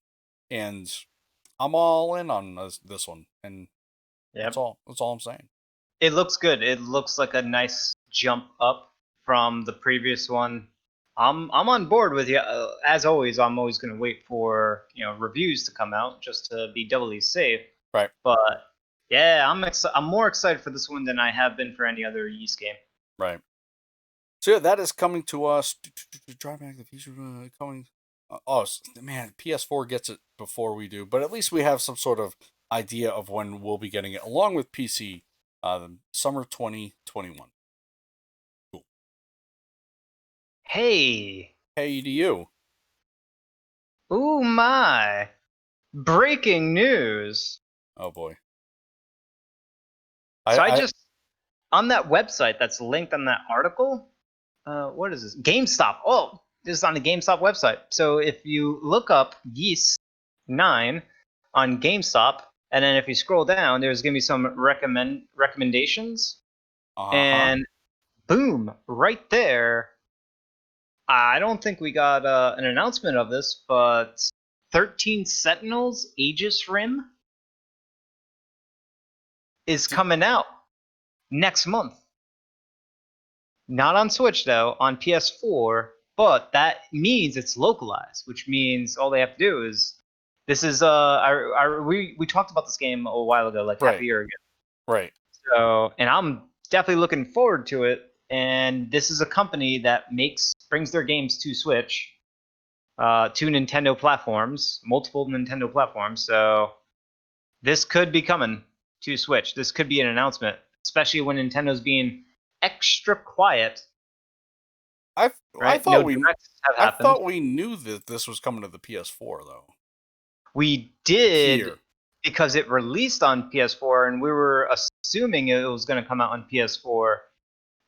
and I'm all in on this one, and Yep. that's all I'm saying. It looks good. It looks like a nice jump up from the previous one. I'm on board with you. As always, I'm always going to wait for reviews to come out just to be doubly safe. Right, But yeah, I'm more excited for this one than I have been for any other Yeast game. right. So yeah, that is coming to us. Drive Back the Future coming. Man, PS4 gets it before we do, but at least we have some sort of idea of when we'll be getting it, along with PC. Summer 2021. Cool. Hey, Hey to you. ooh my! Breaking news. Oh boy. So I I just on that website that's linked on that article. What is this? GameStop. Oh, this is on the GameStop website. So if you look up Yeast 9 on GameStop, and then if you scroll down, there's gonna be some recommendations, uh-huh. and boom, right there. I don't think we got an announcement of this, but 13 Sentinels Aegis Rim is coming out next month. Not on Switch though, on PS4, but that means it's localized, which means all they have to do is this is we talked about this game a while ago, like half a Right, year ago. right. So, and I'm definitely looking forward to it. And this is a company that brings their games to Switch, to Nintendo platforms, multiple Nintendo platforms. So this could be coming to Switch. This could be an announcement, especially when Nintendo's being extra quiet. I I Right? thought No we directs have I happened. thought we knew that this was coming to the PS4 though. We did Here. because it released on PS4, and we were assuming it was going to come out on PS4,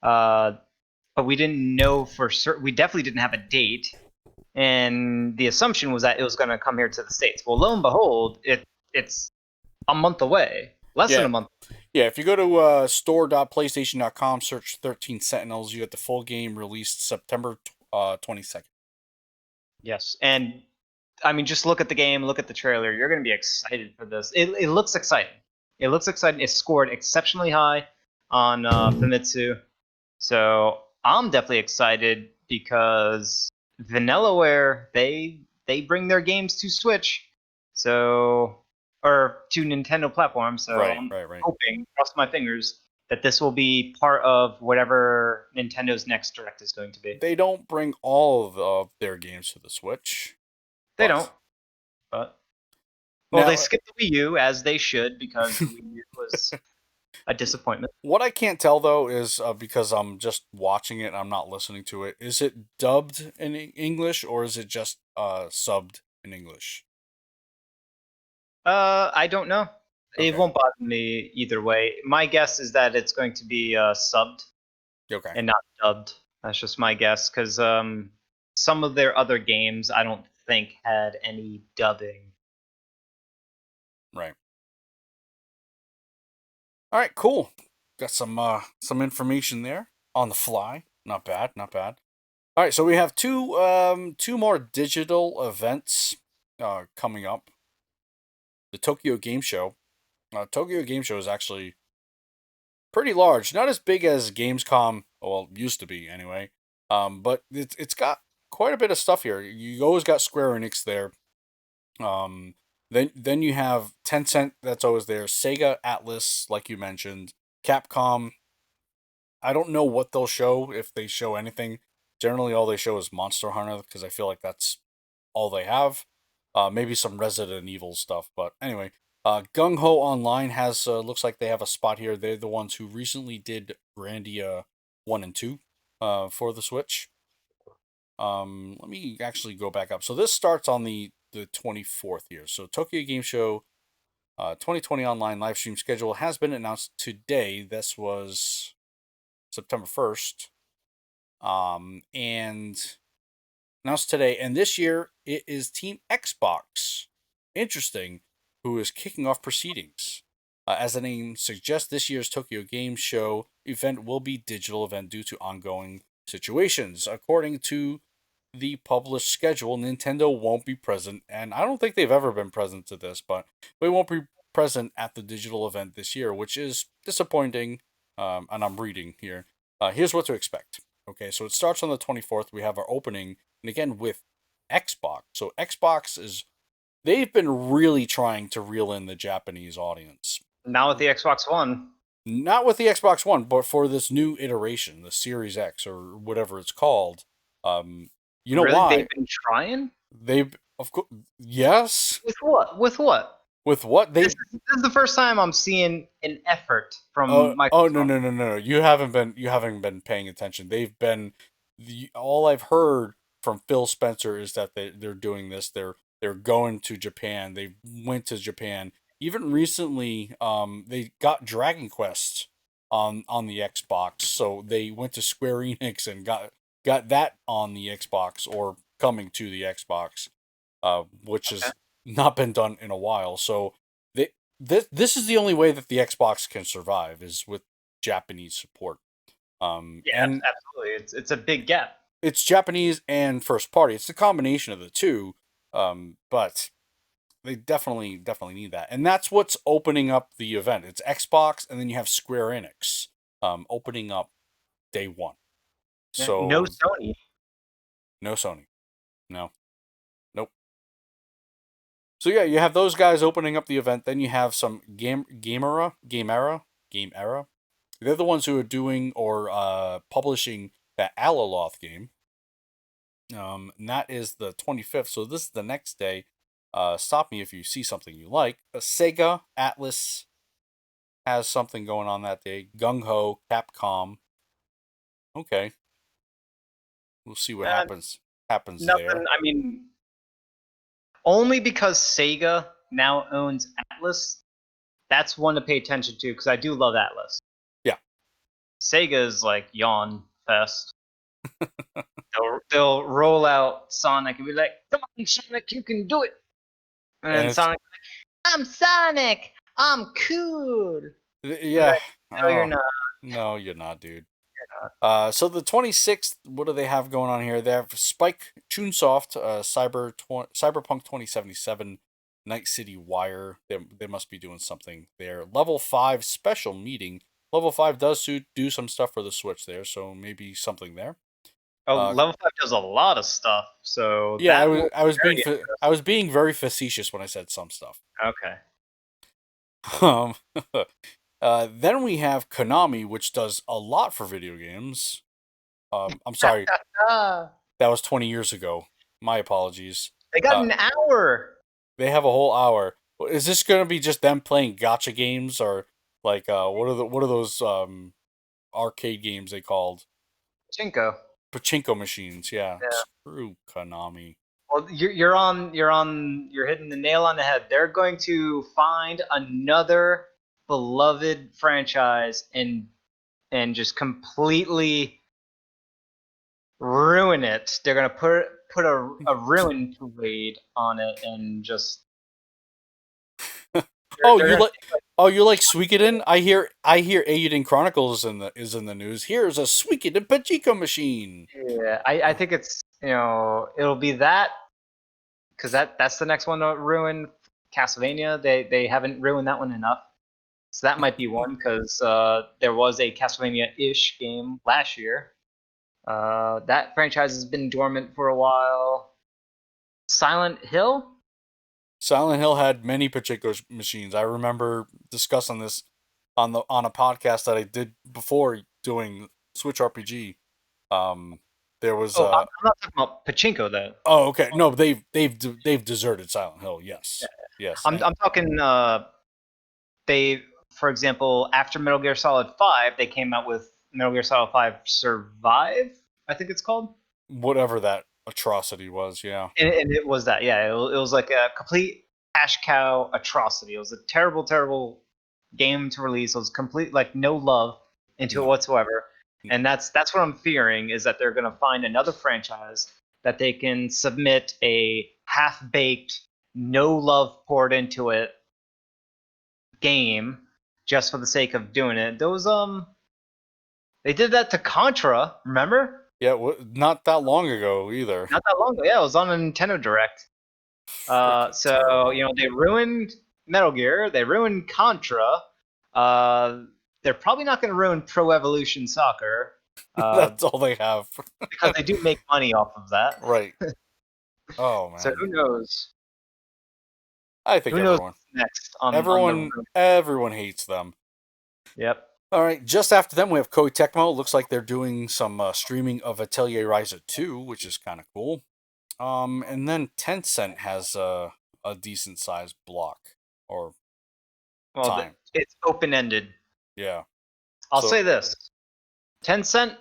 uh, but we didn't know for certain. We definitely didn't have a date, and the assumption was that it was going to come here to the States. Well, lo and behold, it's a month away, less than Yeah. a month. Yeah, if you go to store.playstation.com, search 13 Sentinels, you get the full game released September 22nd. Yes, and I mean, just look at the game, look at the trailer. You're going to be excited for this. It looks exciting. It looks exciting. It scored exceptionally high on Famitsu. So I'm definitely excited because Vanillaware they bring their games to Switch, so or to Nintendo platforms. So Right, I'm right, right. hoping, cross my fingers, that this will be part of whatever Nintendo's next direct is going to be. They don't bring all of their games to the Switch, They don't, but but well, they now skipped the Wii U as they should because the Wii U was a disappointment. what I can't tell though is because I'm just watching it, I'm not listening to it. Is it dubbed in English or is it just subbed in English? I don't know. It Okay. won't bother me either way. My guess is that it's going to be subbed Okay. and not dubbed. That's just my guess, because some of their other games I don't think had any dubbing. Right. All right. Cool. Got some information there on the fly. Not bad. Not bad. All right. So we have two more digital events coming up. The Tokyo Game Show. Tokyo Game Show is actually pretty large. Not as big as Gamescom. Well, used to be anyway. But it's got quite a bit of stuff here. You always got Square Enix there. Um, then you have Tencent that's always there. Sega, Atlas, like you mentioned. Capcom. I don't know what they'll show if they show anything. Generally, all they show is Monster Hunter because I feel like that's all they have. Maybe some Resident Evil stuff, but anyway. Gung Ho Online has looks like they have a spot here. They're the ones who recently did Grandia 1 and 2 for the Switch. Let me actually go back up. So this starts on the 24th here. So Tokyo Game Show 2020 online live stream schedule has been announced today. This was September 1st. And announced today. And this year it is Team Xbox. Interesting, who is kicking off proceedings. As the name suggests, this year's Tokyo Game Show event will be digital event due to ongoing situations. According to the published schedule, Nintendo won't be present, and I don't think they've ever been present to this, but they won't be present at the digital event this year, which is disappointing. And I'm reading here. Here's what to expect. Okay, so it starts on the 24th. We have our opening, and again with Xbox. So Xbox is they've been really trying to reel in the Japanese audience. Now with the Xbox One. Not with the Xbox One, but for this new iteration, the Series X or whatever it's called. Um, you know Really? why? They've been trying? They've of course yes. With what? With what? With what This is the first time I'm seeing an effort oh from oh no Microsoft. no no no no. You haven't been paying attention. They've been all I've heard from Phil Spencer is that they're doing this. They're going to Japan. They went to Japan. Even recently, they got Dragon Quest on the Xbox. So they went to Square Enix and got that on the Xbox or coming to the Xbox, which Okay. has not been done in a while. So they this is the only way that the Xbox can survive is with Japanese support. Yeah, And absolutely. It's a big gap. it's Japanese and first party. It's the combination of the two. But they definitely need that, and that's what's opening up the event. It's Xbox, and then you have Square Enix, opening up day one. Yeah, no So Sony. no Sony, no, nope. So yeah, you have those guys opening up the event. Then you have some Game Era. They're the ones who are doing or publishing that Alaloth game. And that is the 25th. So this is the next day. Stop me if you see something you like. Sega Atlas has something going on that day. Gung Ho, Capcom. Okay, we'll see what Uh, happens Nothing. there. I mean, only because Sega now owns Atlas. That's one to pay attention to because I do love Atlas. Yeah, Sega is like yawn fest. They'll roll out Sonic and be like, "Come on, Sonic, you can do it." And and then it's Sonic, "I'm Sonic. I'm cool." And yeah. like, no, you're Oh not. no, you're not, dude. You're not. So the 26th, what do they have going on here? They have Spike Chunsoft, Cyberpunk 2077, Night City Wire. They must be doing something there. Level 5 special meeting. Level 5 does do some stuff for the Switch there, so maybe something there. Oh, Uh, level 5 does a lot of stuff, so yeah, that will be very I was being very facetious when I said some stuff. okay. Um, then we have Konami, which does a lot for video games. I'm sorry, Ah, that was 20 years ago. My apologies. they got Uh, an hour. they have a whole hour. Is this going to be just them playing gotcha games or like what are those arcade games they called Chinko. pachinko machines? Yeah, Yeah. screw Konami. Well, you're hitting the nail on the head. They're going to find another beloved franchise and just completely ruin it. They're gonna put a ruin parade on it and just Oh, they're you gonna like oh you like Suikoden? I hear Eiyuden Chronicles is in the news. Here's a Suikoden Pachinko machine. yeah. I think it's it'll be that because that's the next one to ruin Castlevania. They haven't ruined that one enough. So that might be one because there was a Castlevania-ish game last year. That franchise has been dormant for a while. Silent Hill? Silent Hill had many Pachinko machines. I remember discussing this on a podcast that I did before doing Switch RPG. Um, there was Oh, I'm not talking about Pachinko though. oh okay no they've deserted Silent Hill. Yes, yes. I'm talking they, for example, after Metal Gear Solid 5, they came out with Metal Gear Solid 5 Survive, I think it's called. Whatever that atrocity was, yeah. And it was that, yeah. It was like a complete cash cow atrocity. It was a terrible, terrible game to release. It was complete, like, no love into it No. whatsoever. And that's what I'm fearing is that they're going to find another franchise that they can submit a half baked, no love poured into it game just for the sake of doing it. Those they did that to Contra, remember? Yeah, not that long ago either. Not that long ago. Yeah, it was on a Nintendo Direct. Freaking So terrible. they ruined Metal Gear, they ruined Contra. Uh, they're probably not going to ruin Pro Evolution Soccer That's all they have. because they do make money off of that. Right. Oh So man. who knows? I think Who knows everyone what's next on the everyone room? everyone hates them. Yep. All right, just after them we have Koei Tecmo. Looks like they're doing some streaming of Atelier Ryza 2, which is kind of cool. And then Tencent has a decent sized block or Well, time. it's open ended. Yeah. I'll So say this: Tencent,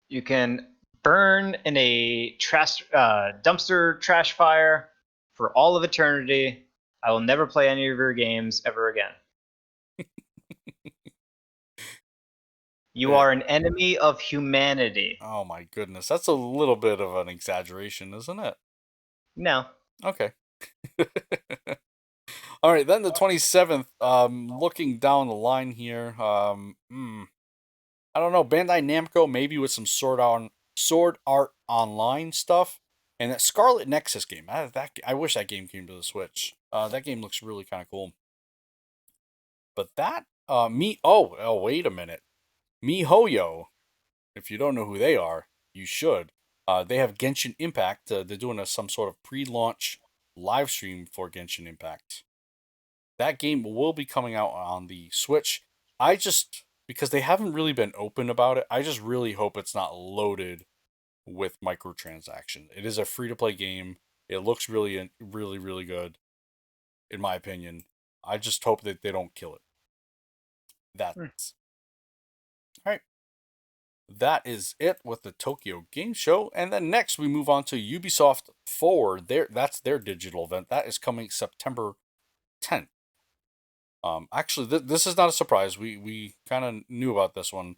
you can burn in a trash dumpster trash fire for all of eternity. I will never play any of your games ever again. You eh, are an enemy of humanity. oh my goodness, that's a little bit of an exaggeration, isn't it? No. Okay. All right, then the 27th, looking down the line here, I don't know, Bandai Namco maybe with some Sword Art Online stuff, and that Scarlet Nexus game. I wish that game came to the Switch. That game looks really kind of cool. But that wait a minute, MiHoYo. If you don't know who they are, you should. They have Genshin Impact. They're doing some sort of pre-launch live stream for Genshin Impact. That game will be coming out on the Switch. I just because they haven't really been open about it, I just really hope it's not loaded with microtransactions. It is a free to play game. It looks really really good in my opinion. I just hope that they don't kill it. That's all right. That is it with the Tokyo Game Show, and then next we move on to Ubisoft Forward. That's their digital event. That is coming September 10th. Actually, this is not a surprise. We kind of knew about this one,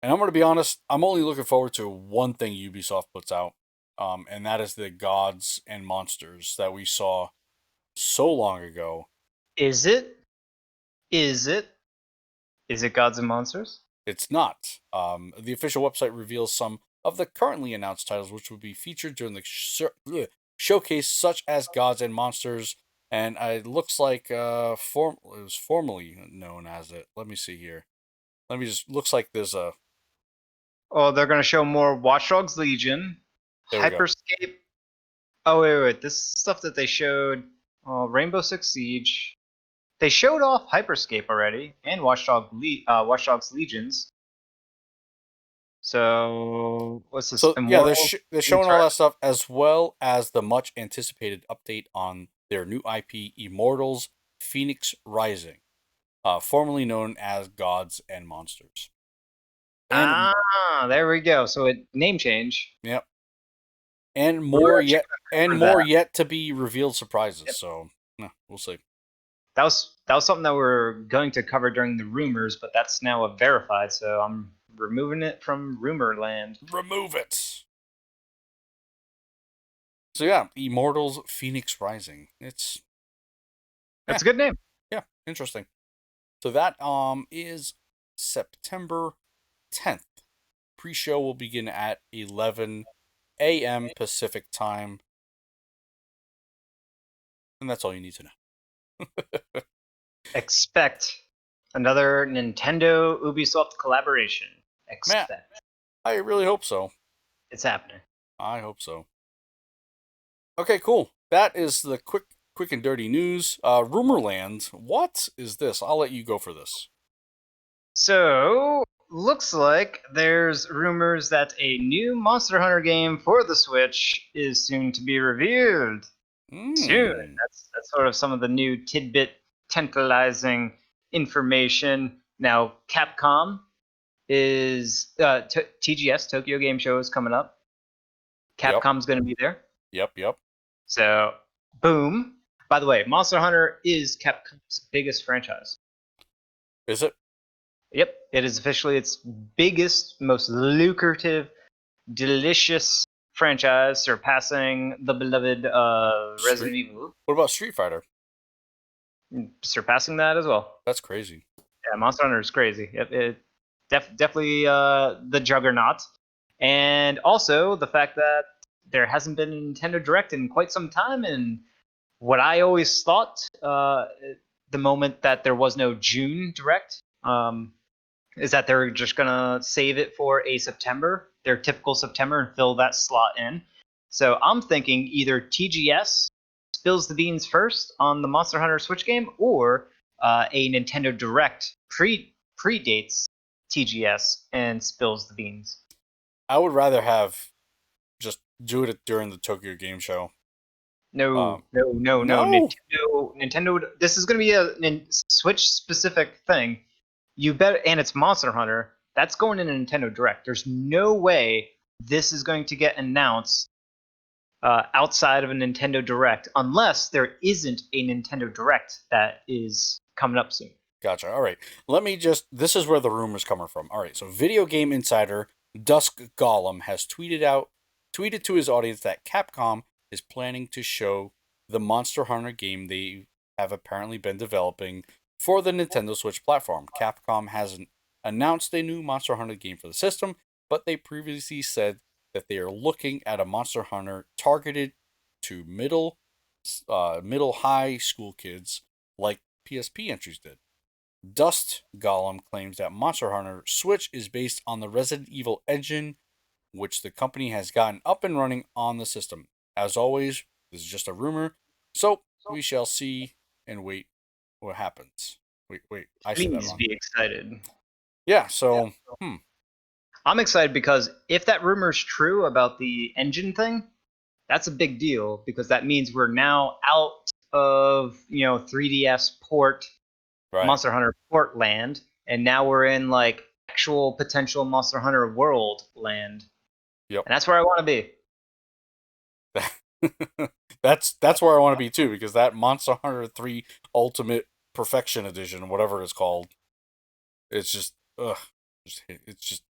and I'm gonna be honest. I'm only looking forward to one thing Ubisoft puts out, and that is the Gods and Monsters that we saw so long ago. Is it? Is it? Is it Gods and Monsters? It's not. The official website reveals some of the currently announced titles, which will be featured during the showcase, such as Gods and Monsters, and it looks like it was formerly known as it. Let me see here. Let me just looks like there's a Oh, they're gonna show more Watch Dogs Legion, there we go. Hyperscape. Oh wait. This stuff that they showed. Oh, Rainbow Six Siege. They showed off Hyperscape already and Watch Dogs Legions. So what's this? So yeah, Immortals. they're showing all that stuff as well as the much anticipated update on their new IP, Immortals: Phoenix Rising, formerly known as Gods and Monsters. And Ah, there we go. So it name change. yep, and We're more actually yet, gonna and cover more that. yet to be revealed surprises. Yep. So, we'll see. That was something that we're going to cover during the rumors, but that's now a verified, so I'm removing it from rumor land. Remove it. So yeah, Immortals: Phoenix Rising. It's yeah, That's a good name. yeah, interesting. So that is September 10th. Pre-show will begin at 11 a.m. Pacific time, and that's all you need to know. Expect another Nintendo Ubisoft collaboration. Man, Expect. I really hope so. It's happening. I hope so. Okay, cool. That is the quick and dirty news. Rumorland. What is this? I'll let you go for this. So, looks like there's rumors that a new Monster Hunter game for the Switch is soon to be revealed. Soon. Hmm. That's sort of some of the new tidbit, tantalizing information. Now, Capcom is TGS Tokyo Game Show is coming up. Yep. Capcom's going to be there. Yep. Yep. So, boom. By the way, Monster Hunter is Capcom's biggest franchise. Is it? Yep, it is officially its biggest, most lucrative, delicious franchise, surpassing the beloved Street. Resident Evil, What about Street Fighter? surpassing that as well. That's crazy. Yeah, Monster Hunter is crazy. It definitely the juggernaut, and also the fact that there hasn't been a Nintendo Direct in quite some time. And what I always thought, the moment that there was no June Direct, is that they're just gonna save it for a September, their typical September, and fill that slot in. So I'm thinking either TGS spills the beans first on the Monster Hunter Switch game, or a Nintendo Direct predates TGS and spills the beans. I would rather have just do it during the Tokyo Game Show. No, no, no, no. No. Nintendo. This is going to be a Switch specific thing. You bet, and it's Monster Hunter. That's going in a Nintendo Direct. There's no way this is going to get announced outside of a Nintendo Direct, unless there isn't a Nintendo Direct that is coming up soon. Gotcha. All right. Let me just. This is where the rumors coming from. All right. So, Video Game Insider Dusk Golem has tweeted to his audience that Capcom is planning to show the Monster Hunter game they have apparently been developing for the Nintendo Switch platform. Capcom hasn't announced a new Monster Hunter game for the system, but they previously said that they are looking at a Monster Hunter targeted to middle high school kids like PSP entries did. Dust Golem claims that Monster Hunter Switch is based on the Resident Evil engine, which the company has gotten up and running on the system. As always, this is just a rumor, so we shall see and wait what happens. Wait, I said that Please wrong. be excited. Yeah, so, I'm excited because if that rumor is true about the engine thing, that's a big deal because that means we're now out of 3DS port right. Monster Hunter port land, and now we're in like actual potential Monster Hunter world land, Yep. and that's where I want to be. That's where I want to be too, because that Monster Hunter 3 Ultimate Perfection Edition, whatever it's called, it's just it just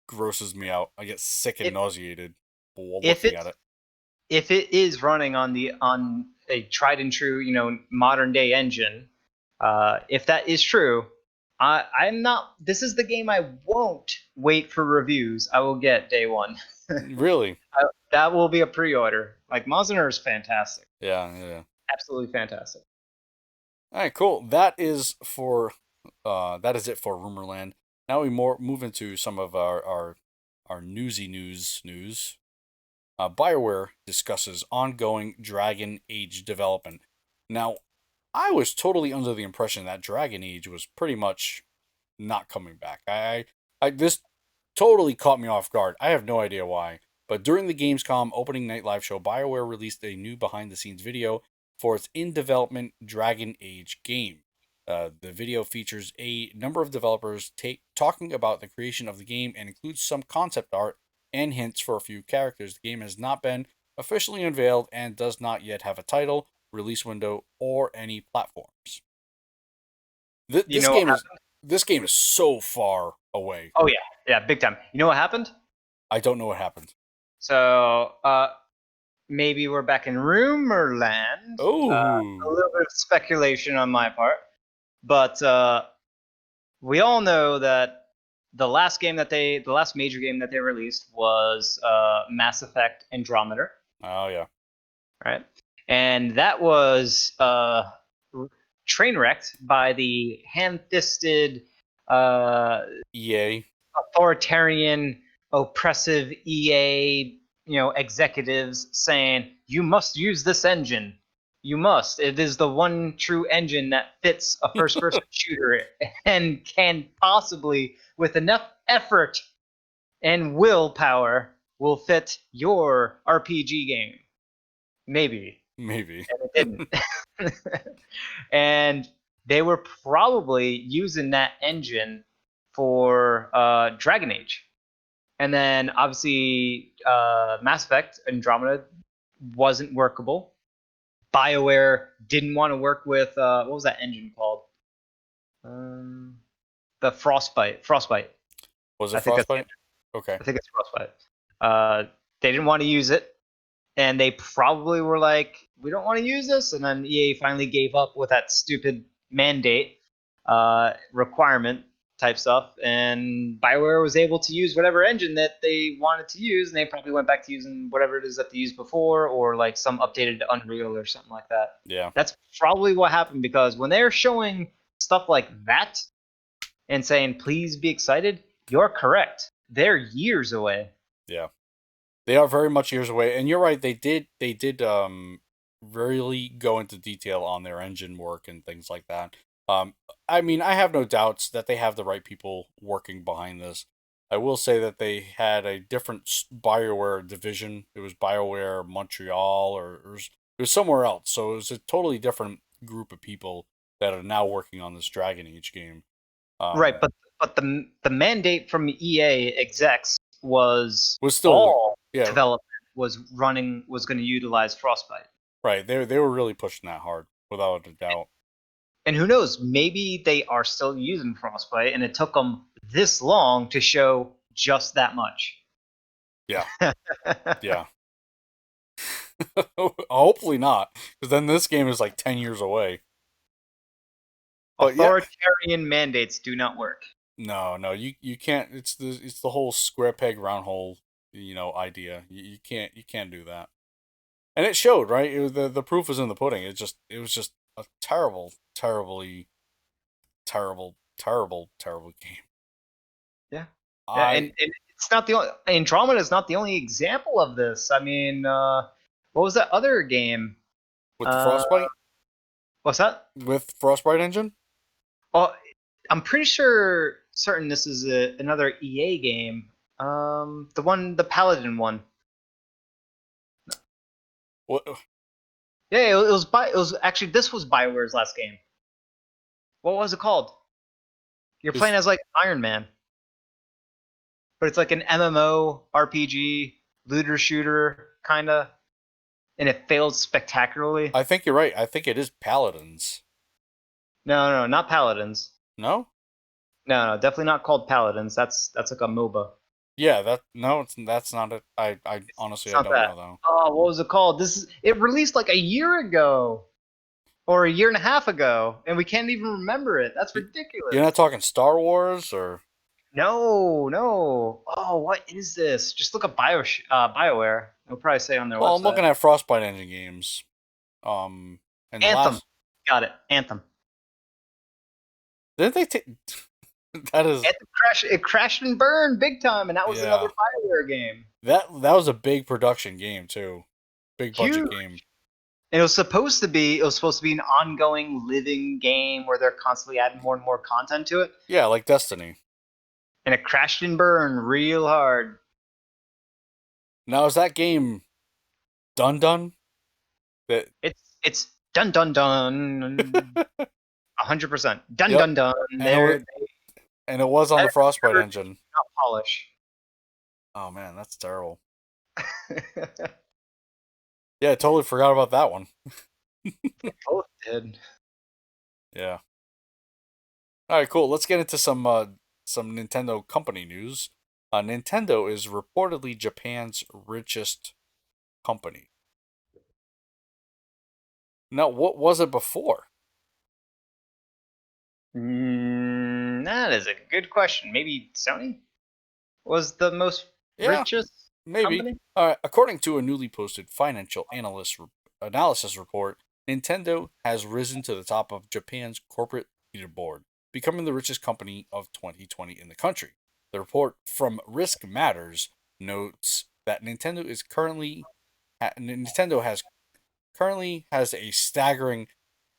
grosses me out. I get sick and If nauseated while if looking it at it. if it is running on a tried and true modern day engine, if that is true, I'm not. This is the game I won't wait for reviews. I will get day one. Really? That will be a pre-order. Like Monster Hunter is fantastic, Yeah. absolutely fantastic. All right, cool. That is it for Rumorland. Now we move into some of our newsy news. BioWare discusses ongoing Dragon Age development. Now, I was totally under the impression that Dragon Age was pretty much not coming back. This totally caught me off guard. I have no idea why. But during the Gamescom opening night live show, BioWare released a new behind the scenes video for its in development Dragon Age game. The video features a number of developers talking about the creation of the game and includes some concept art and hints for a few characters. The game has not been officially unveiled and does not yet have a title, release window, or any platforms. Th- You this know what game is happened? this game is so far away. Oh yeah, big time. You know what happened? I don't know what happened. So maybe we're back in rumor land. A Oh, little bit of speculation on my part, but we all know that the last major game that they released was Mass Effect Andromeda, oh yeah, right? And that was train wrecked by the ham-fisted, uh, EA. authoritarian, oppressive EA, executives saying you must use this engine. You must. It is the one true engine that fits a first-person shooter and can possibly, with enough effort and willpower, will fit your RPG game. Maybe. Maybe. And it didn't. And they were probably using that engine for Dragon Age. And then obviously Mass Effect Andromeda wasn't workable. BioWare didn't want to work with what was that engine called? Um, the Frostbite. Frostbite. Was it I think that's Frostbite? Okay. I think it's Frostbite. They didn't want to use it, and they probably were like, "We don't want to use this." And then EA finally gave up with that stupid mandate requirement type stuff, and BioWare was able to use whatever engine that they wanted to use, and they probably went back to using whatever it is that they used before, or like some updated Unreal or something like that. Yeah. That's probably what happened, because when they're showing stuff like that and saying, "Please be excited," you're correct. They're years away. Yeah. They are very much years away, and you're right. They did really go into detail on their engine work and things like that. I mean, I have no doubts that they have the right people working behind this. I will say that they had a different Bioware division. It was Bioware Montreal, or it was somewhere else. So it was a totally different group of people that are now working on this Dragon Age game. Right, Um, but the mandate from EA execs was was still, all yeah, development was going to utilize Frostbite. right. They were really pushing that hard, without a doubt. And who knows, maybe they are still using Frostbite and it took them this long to show just that much. Yeah, yeah. Hopefully not, because then this game is like 10 years away. But yeah, Authoritarian mandates do not work. no, no, you can't. It's the whole square peg round hole, idea. You can't do that. And it showed, right? The proof was in the pudding. It was just a terrible, terribly, terrible, terrible, terrible game. Yeah. Yeah, I and it's not the only Andromeda is not the only example of this. I mean, what was that other game? with the Uh, Frostbite, what's that? with Frostbite engine. Oh, I'm pretty sure certain this is another EA game. The Paladin one. What? Yeah, it was actually this was BioWare's last game. What was it called? You're Is playing as like Iron Man, but it's like an MMO RPG looter shooter kinda, and it failed spectacularly. I think you're right. I think it is Paladins. No, no, not Paladins. No. No, no, definitely not called Paladins. That's like a MOBA. Yeah, that's not it. I honestly It's I not don't that. know though. Oh, what was it called? It released like a year ago or a year and a half ago, and we can't even remember it. That's You're not ridiculous. talking Star Wars or No, no. Oh, what is this? Just look up BioWare. They'll probably say on their well, I'm website. looking at Frostbite engine games. And the Anthem. last Got it. Anthem. didn't they take that is Anthem crashed. It crashed and burned big time, and that was another yeah. BioWare game. That was a big production game too. Big budget Huge. game. And it was supposed to be an ongoing living game where they're constantly adding more and more content to it, Yeah, like Destiny. and it crashed and burned real hard. Now is that game done? That It's dun dun dun. 100%. Dun yep. dun dun. And it was on the Frostbite Better engine. not polish. Oh man, that's terrible. Yeah, I totally forgot about that one. Both did. Yeah. All right, cool. Let's get into some Nintendo company news. Nintendo is reportedly Japan's richest company. Now, what was it before? That is a good question. Maybe Sony was the most Yeah, richest maybe. company? According to a newly posted financial analysis report, Nintendo has risen to the top of Japan's corporate leaderboard, becoming the richest company of 2020 in the country. The report from Risk Matters notes that Nintendo has currently has a staggering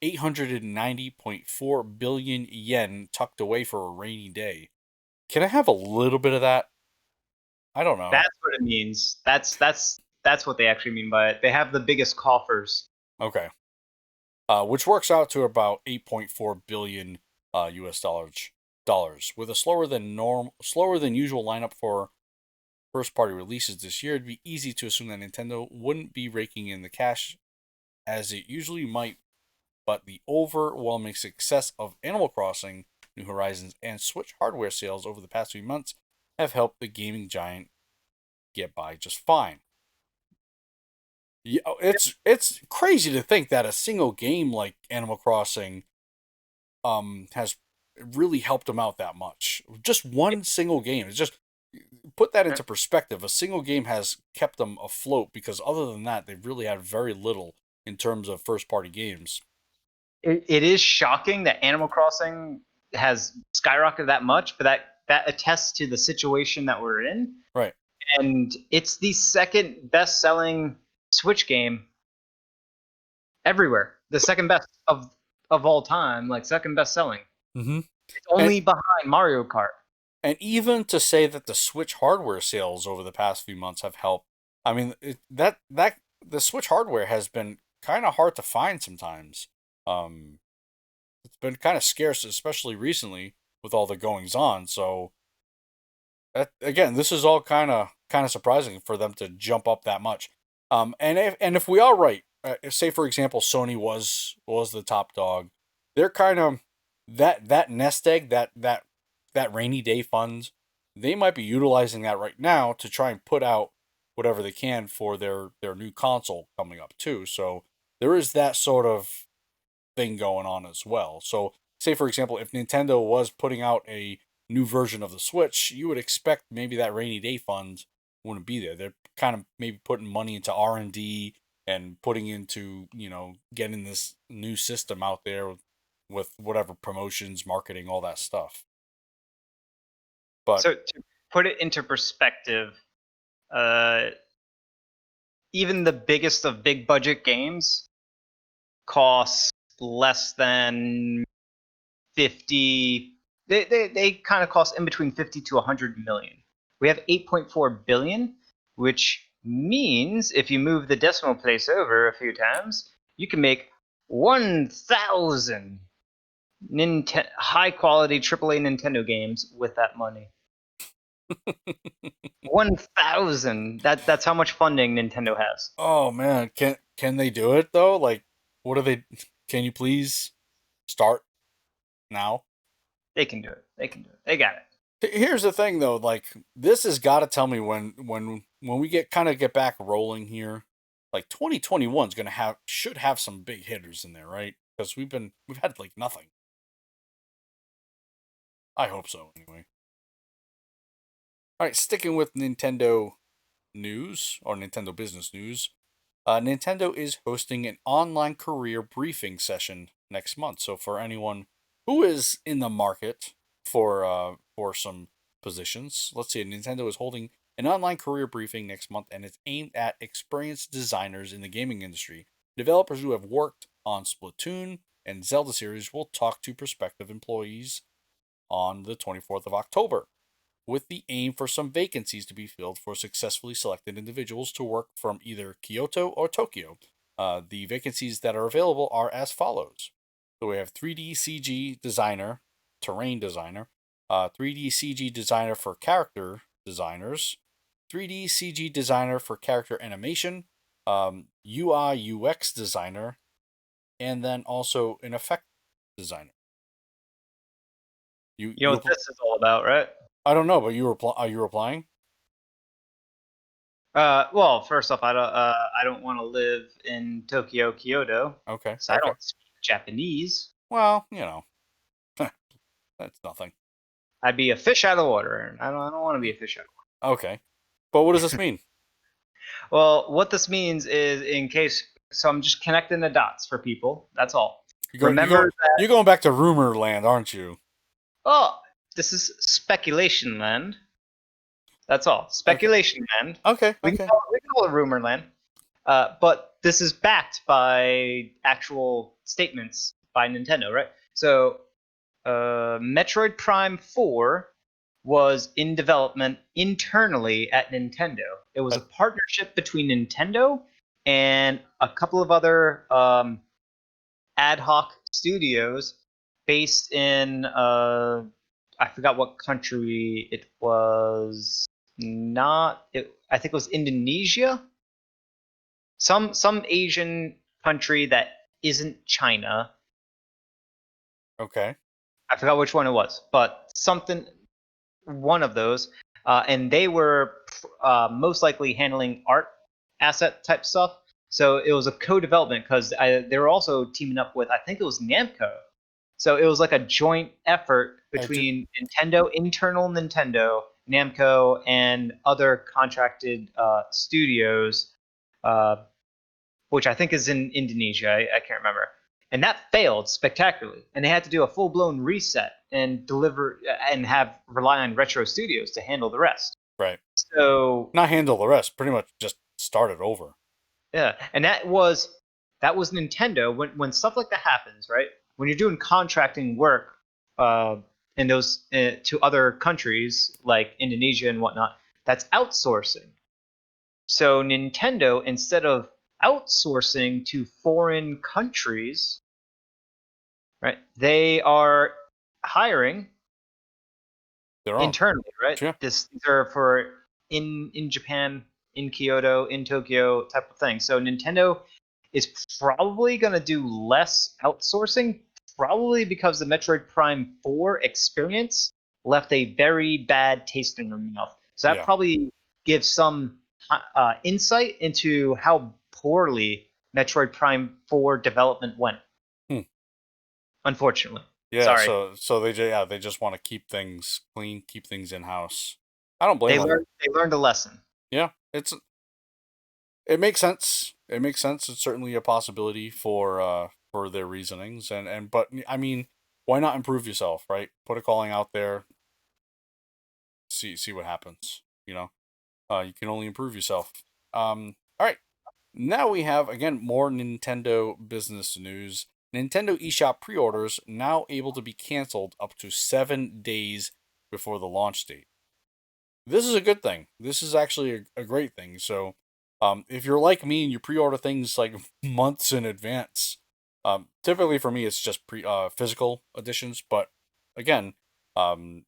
890.4 billion yen tucked away for a rainy day. Can I have a little bit of that? I don't know. That's what it means. That's what they actually mean by it. They have the biggest coffers. Okay. Which works out to about 8.4 billion US dollars. With a slower than usual lineup for first party releases this year, it'd be easy to assume that Nintendo wouldn't be raking in the cash as it usually might, but the overwhelming success of Animal Crossing, New Horizons, and Switch hardware sales over the past few months have helped the gaming giant get by just fine. Yeah, it's crazy to think that a single game like Animal Crossing has really helped them out that much. Just one single game. It's just put that into perspective. A single game has kept them afloat because other than that, they've really had very little in terms of first party games. It is shocking that Animal Crossing has skyrocketed that much, but that attests to the situation that we're in. Right. And it's the second best selling Switch game everywhere. The second best of all time, like second best selling. Mm-hmm. It's And only behind Mario Kart. and even to say that the Switch hardware sales over the past few months have helped. I mean, that the Switch hardware has been kind of hard to find sometimes. Um, it's been kind of scarce, especially recently with all the goings on. So that, again, this is all kind of surprising for them to jump up that much. And if we are right, say for example, Sony was the top dog, they're kind of that nest egg that rainy day funds. They might be utilizing that right now to try and put out whatever they can for their new console coming up too. So there is that sort of thing going on as well. So, say for example, if Nintendo was putting out a new version of the Switch, you would expect maybe that rainy day fund wouldn't be there. They're kind of maybe putting money into R&D and putting into, getting this new system out there with whatever promotions, marketing, all that stuff. But So to put it into perspective, uh, even the biggest of big budget games costs less than 50. They kind of cost in between 50 to 100 million. We have 8.4 billion, which means if you move the decimal place over a few times, you can make 1,000 high quality AAA Nintendo games with that money. 1,000. That's how much funding Nintendo has. oh man, can they do it though? Like, what are they? Can you please start now? They can do it. They can do it. They got it. Here's the thing though, like this has got to tell me when we get back rolling here, like 2021 is going to have should have some big hitters in there, right? Because we've had like nothing. I hope so anyway. All right, sticking with Nintendo news or Nintendo business news. Nintendo is hosting an online career briefing session next month. So for anyone who is in the market for some positions, let's see, Nintendo is holding an online career briefing next month, and it's aimed at experienced designers in the gaming industry. Developers who have worked on Splatoon and Zelda series will talk to prospective employees on the 24th of October with the aim for some vacancies to be filled for successfully selected individuals to work from either Kyoto or Tokyo. The vacancies that are available are as follows. So we have 3D CG designer, terrain designer, 3D CG designer for character designers, 3D CG designer for character animation, UI UX designer, and then also an effect designer. You know what this is all about, right? I don't know, but are you replying? Well, first off, I don't want to live in Tokyo, Kyoto, Okay, so I okay. don't speak Japanese. Well, that's nothing. I'd be a fish out of water, and I don't want to be a fish out of Okay, but what does this mean? water. Well, what this means is, in case, so I'm just connecting the dots for people. That's all. Remember that. You're going back to rumor land, aren't you? Oh, this is speculation land. That's all. Okay, Speculation land. okay, We can okay. call it rumor land. But this is backed by actual statements by Nintendo, right? So, Metroid Prime 4 was in development internally at Nintendo. It was a That, partnership between Nintendo and a couple of other ad hoc studios based in I forgot what country it was. Not it, I think it was Indonesia, some Asian country that isn't China. okay. I forgot which one it was, but something, one of those. And they were most likely handling art asset type stuff. So it was a co-development because they were also teaming up with, I think it was Namco. So it was like a joint effort I just between Nintendo, internal Nintendo, Namco, and other contracted studios, uh, which I think is in Indonesia. I can't remember. And that failed spectacularly. And they had to do a full blown reset and deliver and have rely on Retro Studios to handle the rest. right. So Not handle the rest. Pretty much just start it over. yeah, and that was Nintendo. When stuff like that happens, right? When you're doing contracting work uh, in those to other countries like Indonesia and whatnot, that's outsourcing. So Nintendo, instead of outsourcing to foreign countries, right? They are hiring Their own. internally, right? Yeah. These are for in Japan, in Kyoto, in Tokyo type of thing. So Nintendo is probably going to do less outsourcing, probably because the Metroid Prime 4 experience left a very bad taste in your mouth. So that Yeah. probably gives some insight into how poorly Metroid Prime 4 development went. Hmm. Unfortunately, Yeah. sorry. So they just want to keep things clean, keep things in house. I don't blame them. They learned a lesson. Yeah. It makes sense. It makes sense. It's certainly a possibility for their reasonings, but I mean, why not improve yourself, right? Put a calling out there, see what happens. You can only improve yourself. All right. Now we have again more Nintendo business news. Nintendo eShop pre-orders now able to be canceled up to 7 days before the launch date. This is a good thing. This is actually a great thing. So, if you're like me and you pre-order things like months in advance, typically for me it's just physical editions. But again, um,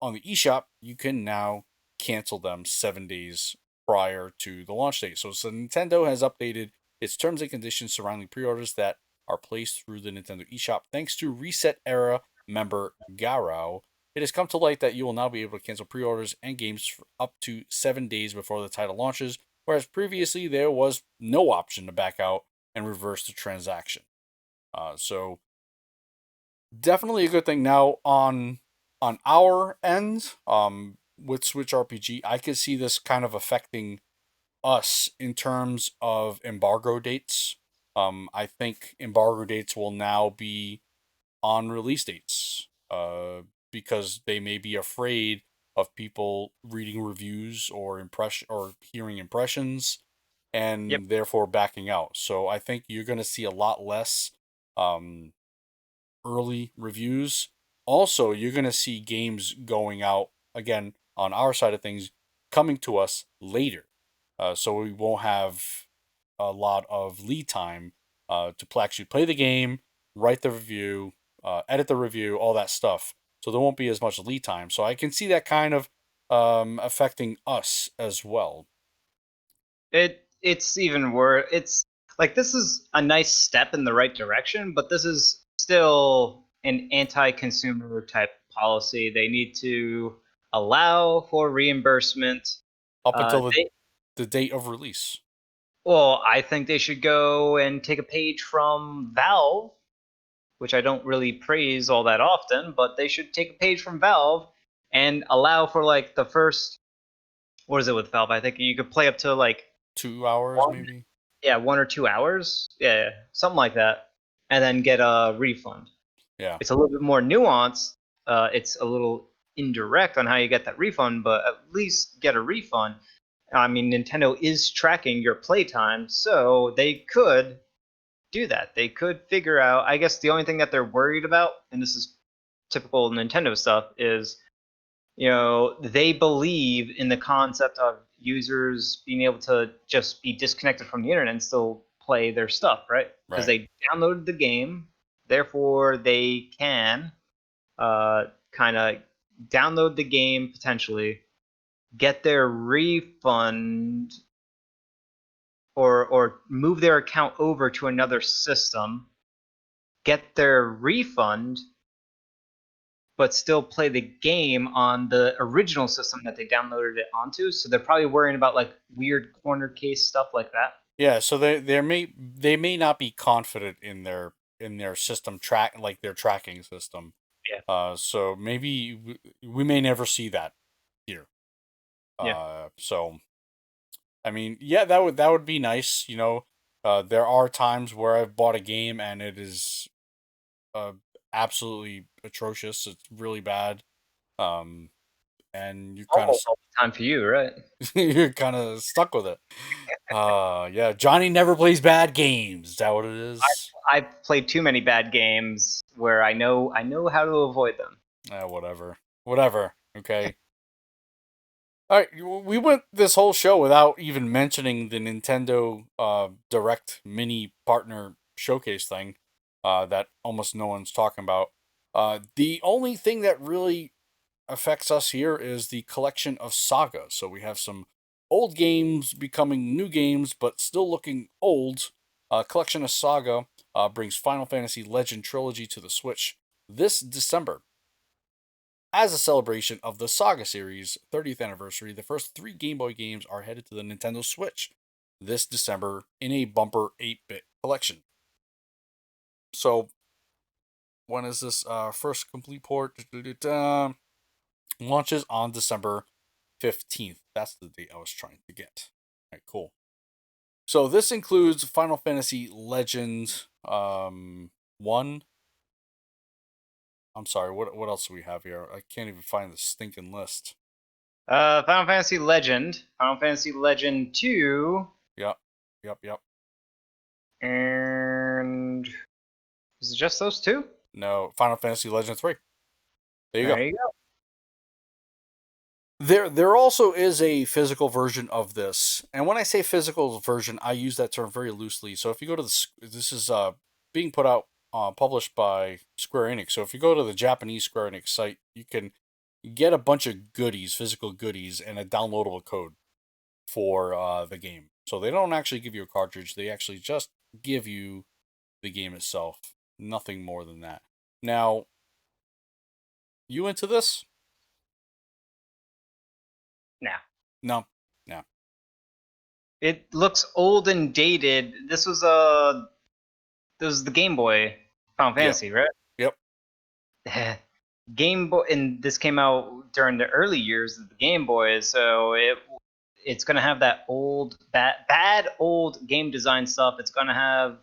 on the eShop you can now cancel them 7 days prior to the launch date. So Nintendo has updated its terms and conditions surrounding pre-orders that are placed through the Nintendo eShop thanks to Reset Era member Garou. It has come to light that you will now be able to cancel pre-orders and games for up to 7 days before the title launches, whereas previously there was no option to back out and reverse the transaction. So definitely a good thing. Now on our end, with Switch RPG, I could see this kind of affecting us in terms of embargo dates. I think embargo dates will now be on release dates, because they may be afraid of people reading reviews or impression or hearing impressions, Yep. and therefore backing out. So I think you're going to see a lot less um, early reviews. Also, you're going to see games going out again on our side of things coming to us later. So we won't have a lot of lead time to actually play the game, write the review, edit the review, all that stuff. So there won't be as much lead time. So I can see that kind of affecting us as well. it's even worse. It's like this is a nice step in the right direction, but this is still an anti-consumer type policy. They need to allow for reimbursement. Up until the They the date of release. Well, I think they should go and take a page from Valve, which I don't really praise all that often, but they should take a page from Valve and allow for like the first, what is it with Valve? I think you could play up to like 2 hours, one, maybe. yeah, 1 or 2 hours, yeah, something like that, and then get a refund. Yeah. It's a little bit more nuanced. It's a little indirect on how you get that refund, but at least get a refund. I mean, Nintendo is tracking your playtime, so they could do that. They could figure out. I guess the only thing that they're worried about, and this is typical Nintendo stuff, is they believe in the concept of users being able to just be disconnected from the internet and still play their stuff, right? Because Right. they downloaded the game, therefore they can kind of download the game potentially, get their refund or move their account over to another system, get their refund, but still play the game on the original system that they downloaded it onto. So they're probably worrying about like weird corner case stuff like that. Yeah. So they may not be confident in their system track like their tracking system. Yeah. So maybe we may never see that here. Yeah. So I mean, yeah, that would be nice. There are times where I've bought a game and it is uh absolutely atrocious. It's really bad. Um, and you kind of Almost all the time for you, right? you're kind of stuck with it. Yeah, Johnny never plays bad games. Is that what it is? I've played too many bad games where I know how to avoid them. Whatever. Whatever. Okay. All right, we went this whole show without even mentioning the Nintendo Direct Mini Partner Showcase thing that almost no one's talking about. The only thing that really affects us here is the collection of Saga. So we have some old games becoming new games, but still looking old. Collection of Saga brings Final Fantasy Legend Trilogy to the Switch this December. As a celebration of the Saga series' 30th anniversary, the first three Game Boy games are headed to the Nintendo Switch this December in a bumper 8-bit collection. So, when is this first complete port? Launches on December 15th. That's the date I was trying to get. All right, cool. So, this includes Final Fantasy Legend 1. I'm sorry, what else do we have here? I can't even find the stinking list. Final Fantasy Legend 2, Yep, yep, yep. and is it just those two? No, Final Fantasy Legend 3. There you go. There you go. There also is a physical version of this. And when I say physical version, I use that term very loosely. So if you go to this is being put out published by Square Enix. So if you go to the Japanese Square Enix site, you can get a bunch of goodies, physical goodies and a downloadable code for the game. So they don't actually give you a cartridge, they actually just give you the game itself. Nothing more than that. Now, you into this? Now, No. No. it looks old and dated. This was the Game Boy Final Yep. Fantasy, right? Yep. Game Boy, and this came out during the early years of the Game Boy, so it's gonna have that old bad old game design stuff. It's gonna have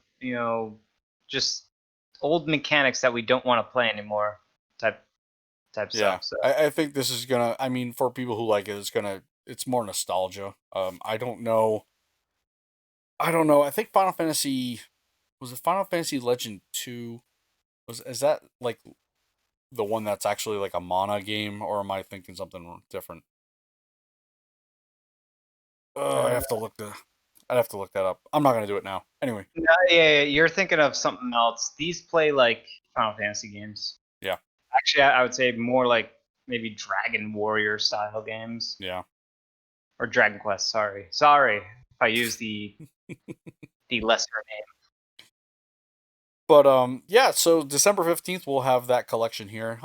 just old mechanics that we don't want to play anymore type Yeah. stuff. So I think this is gonna I mean for people who like it, it's more nostalgia. I don't know. I don't know. I think Final Fantasy was it Final Fantasy Legend 2? Is that like the one that's actually like a mana game, or am I thinking something different? Oh, uh, I'd have to look that up. I'm not gonna do it now. Anyway, no, yeah, you're thinking of something else. These play like Final Fantasy games. yeah, Actually, I would say more like maybe Dragon Warrior style games yeah. or Dragon Quest. Sorry. if I use the lesser name. But yeah, so December 15th we'll have that collection here.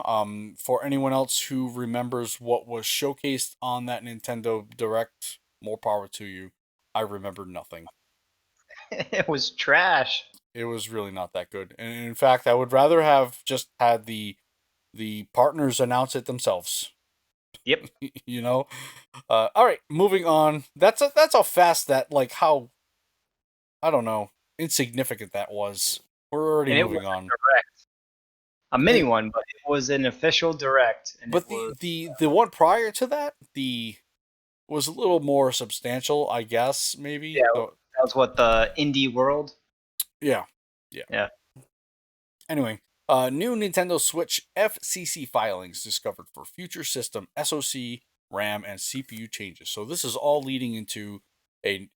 For anyone else who remembers what was showcased on that Nintendo Direct, more power to you. I remember nothing. It was trash. It was really not that good. And in fact, I would rather have just had the partners announce it themselves. Yep. You know? All right, moving on. That's how fast that, like, how, I don't know, insignificant that was. We're already And it was moving on. a mini And one, but it was an official direct, and but it the was the one prior to that, the was a little more substantial, I guess, yeah, maybe. So, that was what the indie world. yeah. Yeah. Yeah. Anyway, new Nintendo Switch FCC filings discovered for future system SoC, RAM, and CPU changes. So this is all leading into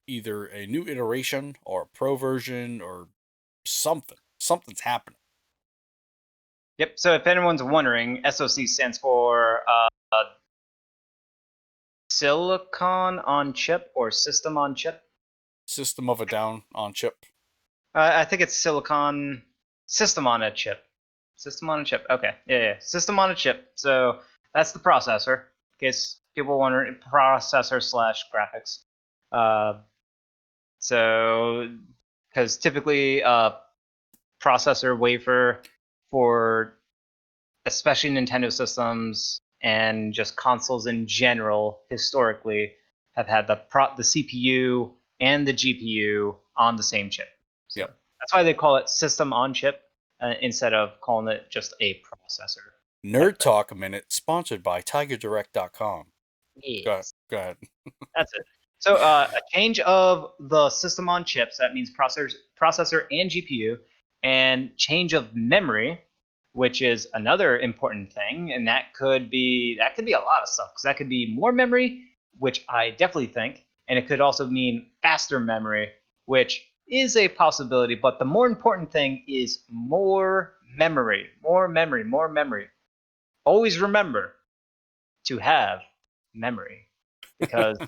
either a new iteration or a pro version or something. Something's happening. Yep. So if anyone's wondering, SoC stands for silicon on chip or system on chip. System of a Down on chip. I think it's silicon system on a chip. System on a chip. Okay. Yeah. System on a chip. So that's the processor. In case people wondering, processor slash graphics. Uh, so because typically processor wafer for especially Nintendo systems and just consoles in general historically have had the CPU and the GPU on the same chip. So Yep. that's why they call it system on chip instead of calling it just a processor. Nerd Talk Minute, sponsored by TigerDirect.com. Yes. Go ahead. That's it. So a change of the system on chips, that means processor and GPU, and change of memory, which is another important thing, and that could be a lot of stuff because that could be more memory, which I definitely think, and it could also mean faster memory, which is a possibility. But the more important thing is more memory, more memory, more memory. Always remember to have memory because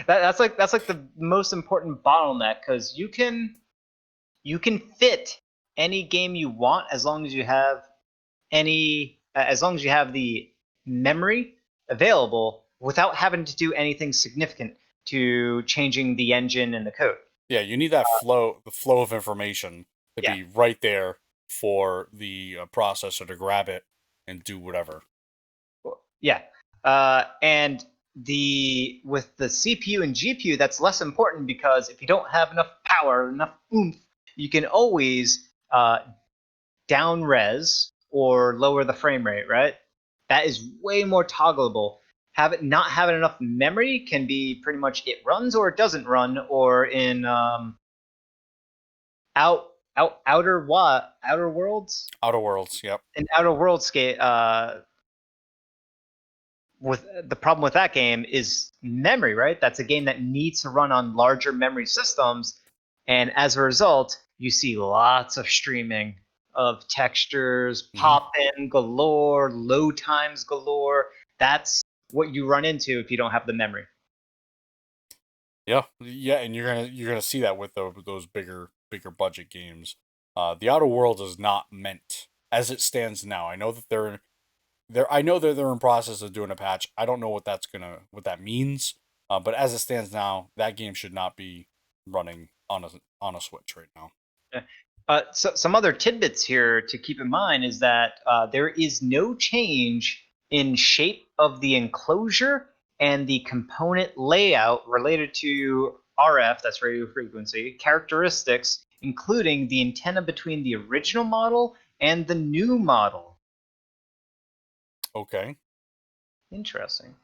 that's like the most important bottleneck because you can fit any game you want as long as you have the memory available without having to do anything significant to changing the engine and the code. Yeah, you need that flow, the flow of information to Yeah. be right there for the processor to grab it and do whatever. Yeah. And with the CPU and GPU, that's less important because if you don't have enough power, enough oomph, you can always down res or lower the frame rate, right? That is way more toggleable. Not having enough memory can be pretty much it runs or it doesn't run, or in outer worlds. Outer Worlds, yep. In outer worlds skate, with the problem with that game is memory, right? That's a game that needs to run on larger memory systems, and as a result, you see lots of streaming of textures, pop in galore, load times galore. That's what you run into if you don't have the memory. Yeah, yeah, and you're gonna see that with those bigger budget games. The Outer Worlds is not meant as it stands now. I know that I know that they're in process of doing a patch. I don't know what that means. But as it stands now, that game should not be running on a Switch right now. So some other tidbits here to keep in mind is that there is no change in shape of the enclosure and the component layout related to RF, that's radio frequency, characteristics, including the antenna between the original model and the new model. Okay. Interesting.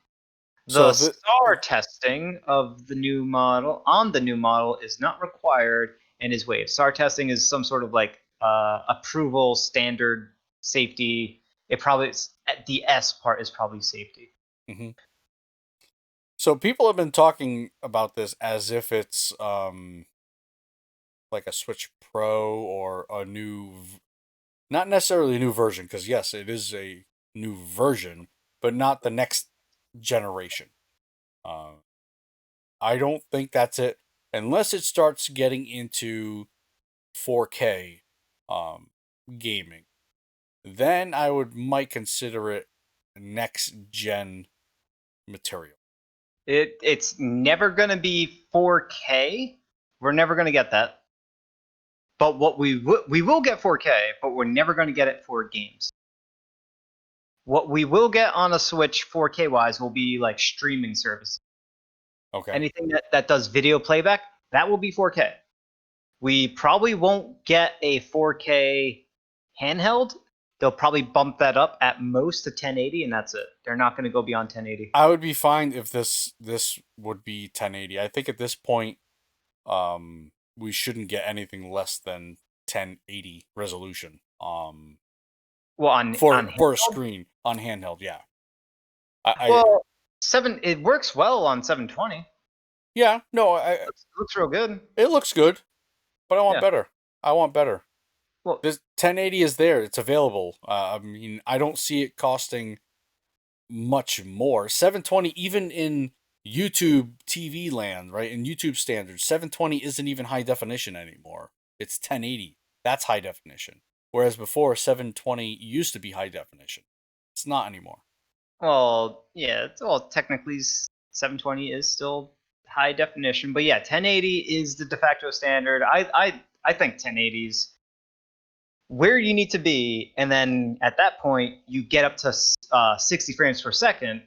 So The SAR testing of the new model on the new model is not required and is waived. SAR testing is some sort of like approval standard safety. It probably the S part is probably safety. mhm. So people have been talking about this as if it's like a Switch Pro or a not necessarily a new version, because yes, it is a new version, but not the next generation. Uh, I don't think that's it. unless it starts getting into 4K gaming, then I might consider it next gen material. It's never going to be 4K. We're never going to get that. But what we will get 4K, but we're never going to get it for games. What we will get on a Switch 4K wise will be like streaming services. Okay. Anything that does video playback, that will be 4K. We probably won't get a 4K handheld. They'll probably bump that up at most to 1080, and that's it. They're not going to go beyond 1080. I would be fine if this would be 1080. I think at this point, we shouldn't get anything less than 1080 resolution. Well, on for a handheld? screen on handheld, yeah. Well, it works well on 720. Yeah, no, It looks real good. it looks good, but I want Yeah. better. I want better. Well, This 1080 is there. It's available. I mean, I don't see it costing much more. 720, even in YouTube TV land, right? In YouTube standards, 720 isn't even high definition anymore. It's 1080. That's high definition. Whereas before, 720 used to be high definition. It's not anymore. well, yeah. Well, technically, 720 is still high definition, but yeah, 1080 is the de facto standard. I think 1080's where you need to be, and then at that point, you get up to 60 frames per second.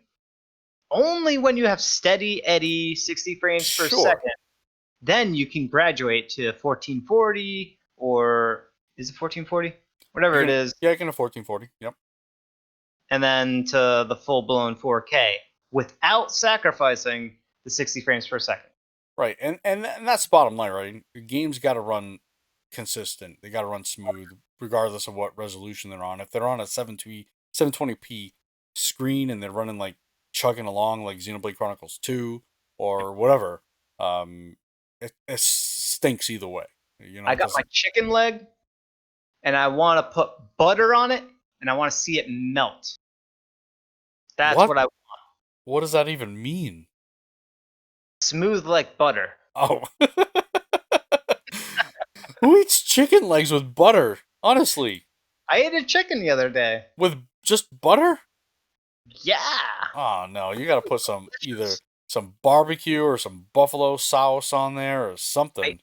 Only when you have steady eddy 60 frames per Sure. second, then you can graduate to 1440, or is it 1440? Whatever it is. Yeah, I can a 1440. Yep. And then to the full-blown 4K without sacrificing the 60 frames per second. Right, and that's the bottom line, right? The game's got to run consistent. They got to run smooth, regardless of what resolution they're on. If they're on a 720p screen and they're running like chugging along like Xenoblade Chronicles 2 or whatever, it stinks either way. You know, I got my chicken leg, and I want to put butter on it, and I want to see it melt. That's what I want. What does that even mean? Smooth like butter. Oh. Who eats chicken legs with butter? Honestly. I ate a chicken the other day. With just butter? Yeah. Oh no, you gotta put either some barbecue or some buffalo sauce on there or something.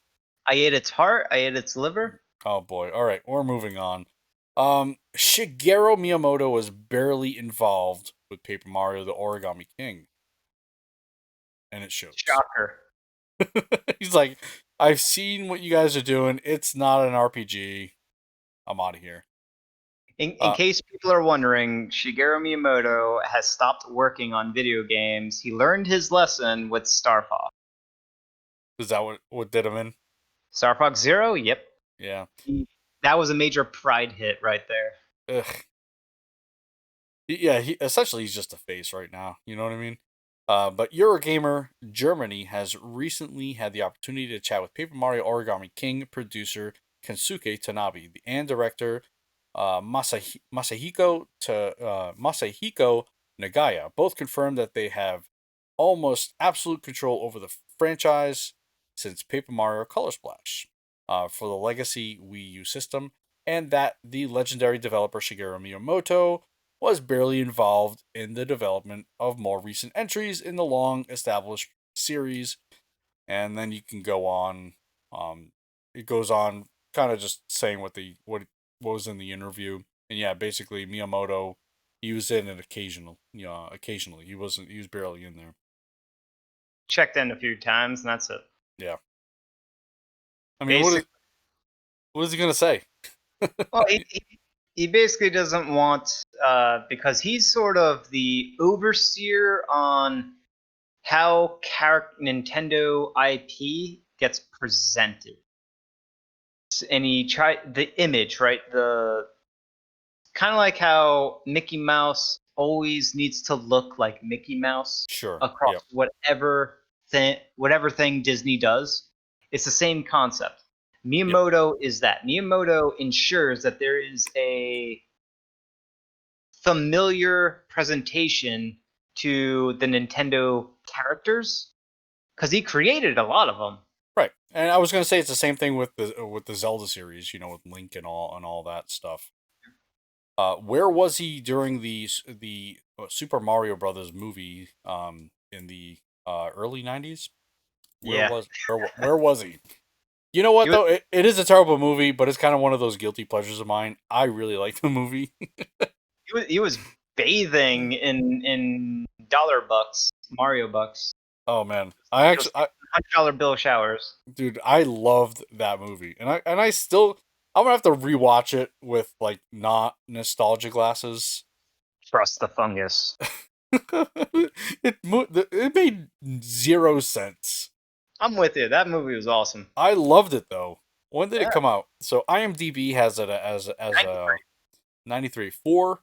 I ate its heart, I ate its liver. Oh boy. Alright, we're moving on. Shigeru Miyamoto was barely involved with Paper Mario the Origami King. And it shows. Shocker. He's like, I've seen what you guys are doing. It's not an RPG. I'm out of here. In case people are wondering, Shigeru Miyamoto has stopped working on video games. He learned his lesson with Star Fox. Is that what did him in? Star Fox Zero? Yep. Yeah. That was a major pride hit right there. Ugh. Yeah, he's just a face right now. You know what I mean? But Eurogamer Germany has recently had the opportunity to chat with Paper Mario Origami King producer Kensuke Tanabe and director Masahiko Nagaya. Both confirmed that they have almost absolute control over the franchise since Paper Mario Color Splash for the legacy Wii U system, and that the legendary developer Shigeru Miyamoto was barely involved in the development of more recent entries in the long-established series. And then you can go on. It goes on, kind of just saying what was in the interview. And yeah, basically Miyamoto, he was in it occasionally. He was barely in there. Checked in a few times, and that's it. Yeah. I mean, what is he gonna say? Well, he basically doesn't want, because he's sort of the overseer on how Nintendo IP gets presented. And he tried the image, right? The kind of like how Mickey Mouse always needs to look like Mickey Mouse across whatever thing Disney does. It's the same concept. Miyamoto is that. Miyamoto ensures that there is a familiar presentation to the Nintendo characters, because he created a lot of them. And I was gonna say it's the same thing with the Zelda series, with Link and all that stuff. Where was he during the Super Mario Brothers movie in the early '90s? Yeah, Where was he? You know what he was though? It is a terrible movie, but it's kind of one of those guilty pleasures of mine. I really like the movie. he was bathing in dollar bucks, Mario bucks. Oh man, Those $100 bill showers. dude, I loved that movie, and I still, I'm gonna have to rewatch it with like not nostalgia glasses. Trust the fungus. It made zero sense. I'm with you. That movie was awesome. I loved it though. When did it Yeah, come out? So IMDb has it as a 93. 93, 4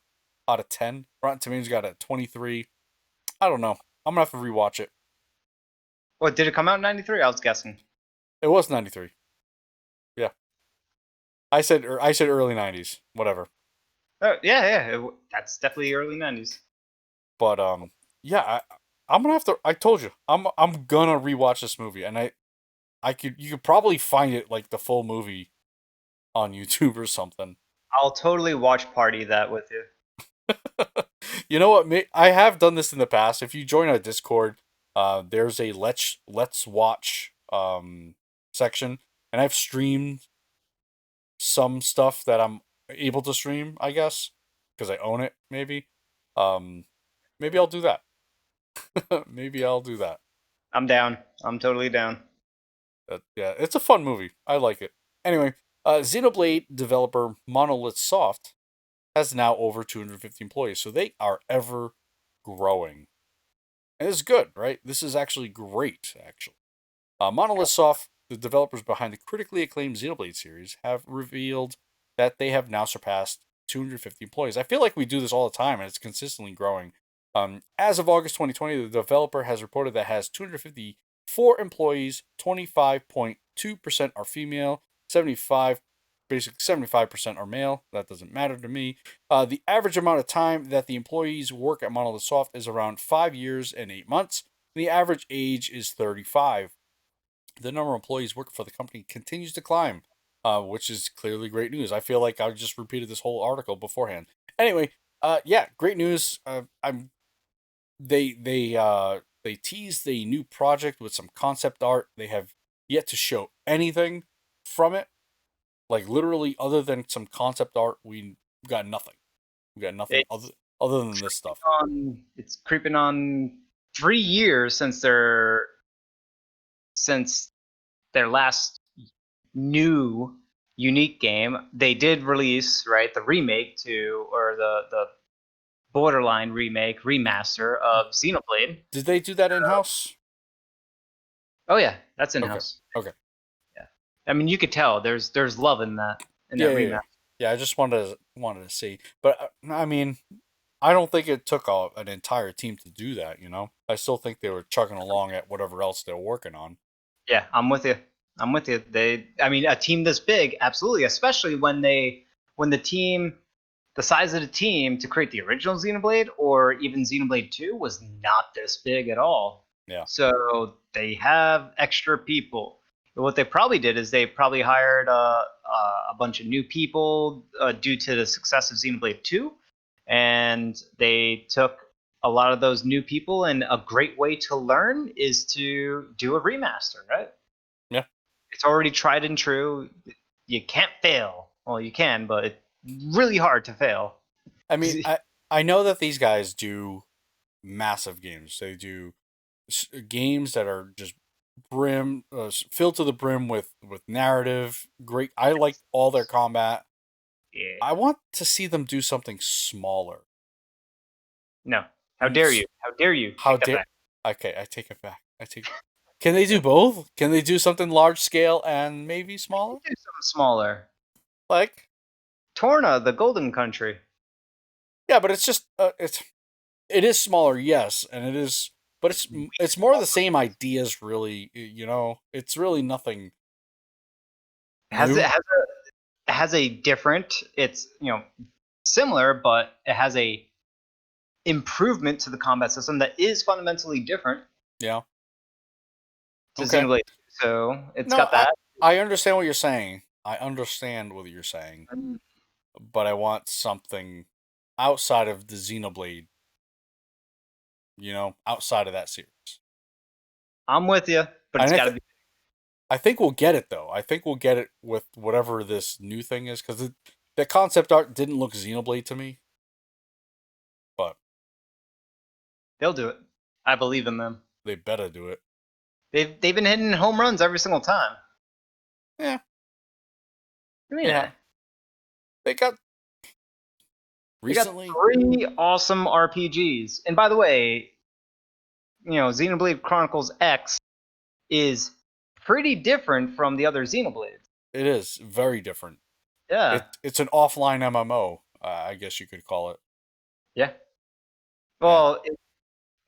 out of 10. Rotten Tomatoes got a 23. I don't know. I'm gonna have to rewatch it. What, did it come out in 93? I was guessing. It was 93. Yeah, I said early 90s. Whatever. Oh, yeah. That's definitely early 90s. But yeah, I'm gonna have to. I told you, I'm gonna rewatch this movie, and you could probably find it like the full movie on YouTube or something. I'll totally watch party that with you. You know what? I have done this in the past. If you join our Discord, there's a let's watch section, and I've streamed some stuff that I'm able to stream. I guess because I own it. Um, maybe I'll do that. Maybe I'll do that. I'm down. I'm totally down. Yeah, it's a fun movie. I like it. Anyway, Xenoblade developer Monolith Soft has now over 250 employees, so they are ever growing. And it's good, right? This is actually great, actually. Monolith Soft, the developers behind the critically acclaimed Xenoblade series, have revealed that they have now surpassed 250 employees. I feel like we do this all the time, and it's consistently growing. As of August 2020, the developer has reported that has 254 employees, 25.2% are female, 75% are male. That doesn't matter to me. The average amount of time that the employees work at Monolith Soft is around 5 years and 8 months. The average age is 35. The number of employees working for the company continues to climb, which is clearly great news. I feel like I just repeated this whole article beforehand. Anyway, yeah, great news. They teased the new project with some concept art. They have yet to show anything from it. Like literally, other than some concept art, we got nothing. We got nothing It's other than this stuff. it's creeping on 3 years since their last new unique game. They did release, right, the remake to, or the borderline remake remaster of Xenoblade. Did they do that in house? Oh yeah, that's in Okay. house. Okay. Yeah, I mean you could tell there's love in that Yeah. remaster. Yeah, I just wanted to see, but I mean, I don't think it took an entire team to do that. I still think they were chugging along at whatever else they were working on. Yeah, I'm with you. I'm with you. I mean, a team this big, absolutely, especially when the size of the team to create the original Xenoblade or even Xenoblade 2 was not this big at all. Yeah. So they have extra people. What they probably did is they probably hired a bunch of new people due to the success of Xenoblade 2, and they took a lot of those new people. And a great way to learn is to do a remaster, right? Yeah. It's already tried and true. You can't fail. Well, you can, but it's really hard to fail. I mean, I know that these guys do massive games. They do games that are just filled to the brim with narrative. Great. I like all their combat. Yeah. I want to see them do something smaller. No. How dare you? How dare you? How Take that dare? back. Okay, I take it back. Can they do both? Can they do something large scale and maybe smaller? Do something smaller. Like, Torna, the Golden Country. yeah, but it's just it is smaller, yes, and it is, but it's more of the same ideas, really. It's really nothing Has it new. has a it has a different. It's similar, but it has a improvement to the combat system that is fundamentally different Yeah. to Okay. Xenoblade. so it's No, got that. I understand what you're saying. I understand what you're saying, but I want something outside of the Xenoblade. Outside of that series. I'm with you, but it's And got to be. I think we'll get it though. I think we'll get it with whatever this new thing is because the concept art didn't look Xenoblade to me, but They'll do it. I believe in them. they better do it. They've been hitting home runs every single time. Yeah, I mean, yeah. They got they got recently. 3 awesome RPGs. And by the way, Xenoblade Chronicles X is pretty different from the other Xenoblades. It is very different. Yeah, It's an offline MMO. I guess you could call it. yeah. Yeah. Well,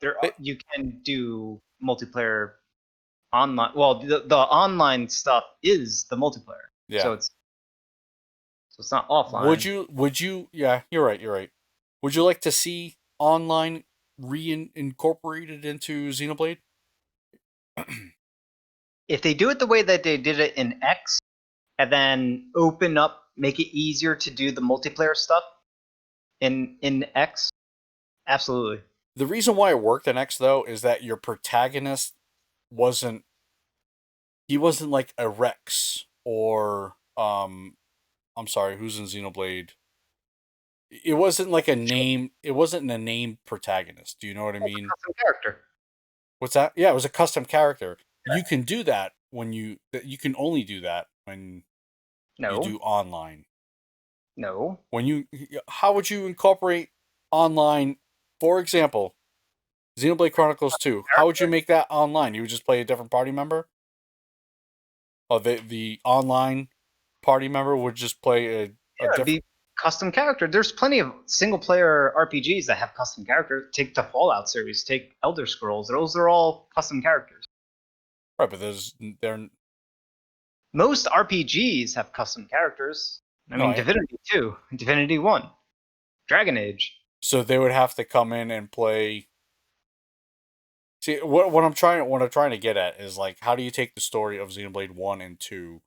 They, you can do multiplayer online. Well, the online stuff is the multiplayer, yeah. so it's not offline. Would you? Yeah, you're right. You're right. Would you like to see online reincorporated into Xenoblade? If they do it the way that they did it in X, and then make it easier to do the multiplayer stuff in X, absolutely. The reason why it worked in X though is that your protagonist wasn't he wasn't like a Rex or I'm sorry, who's in Xenoblade? It wasn't like a name. It wasn't a named protagonist. Do you know what I It's a mean? custom character. What's that? Yeah, it was a custom character. You can do that when you can only do that when you No, do online. no. When how would you incorporate online? For example, Xenoblade Chronicles 2. How would you make that online? You would just play a different party member? Oh, the online party member would just play a Yeah, it'd different. be custom character. There's plenty of single player RPGs that have custom characters. Take the Fallout series, take Elder Scrolls. Those are all custom characters. Right, but they're Most RPGs have custom characters. I no, mean, Divinity 2, Divinity 1, Dragon Age. so they would have to come in and play. See, what I'm trying to get at is like, how do you take the story of Xenoblade 1 and 2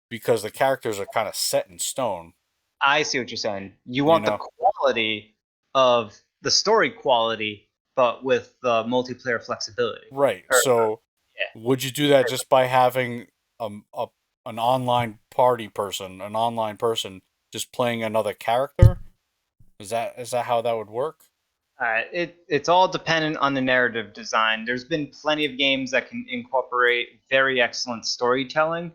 because the characters are kind of set in stone, I see what you're saying. You you want the know? quality of the story quality, but with the multiplayer flexibility. Right. Or, So yeah. would you do that just by having a an an online person just playing another character? Is that how that would work? It's all dependent on the narrative design. There's been plenty of games that can incorporate very excellent storytelling,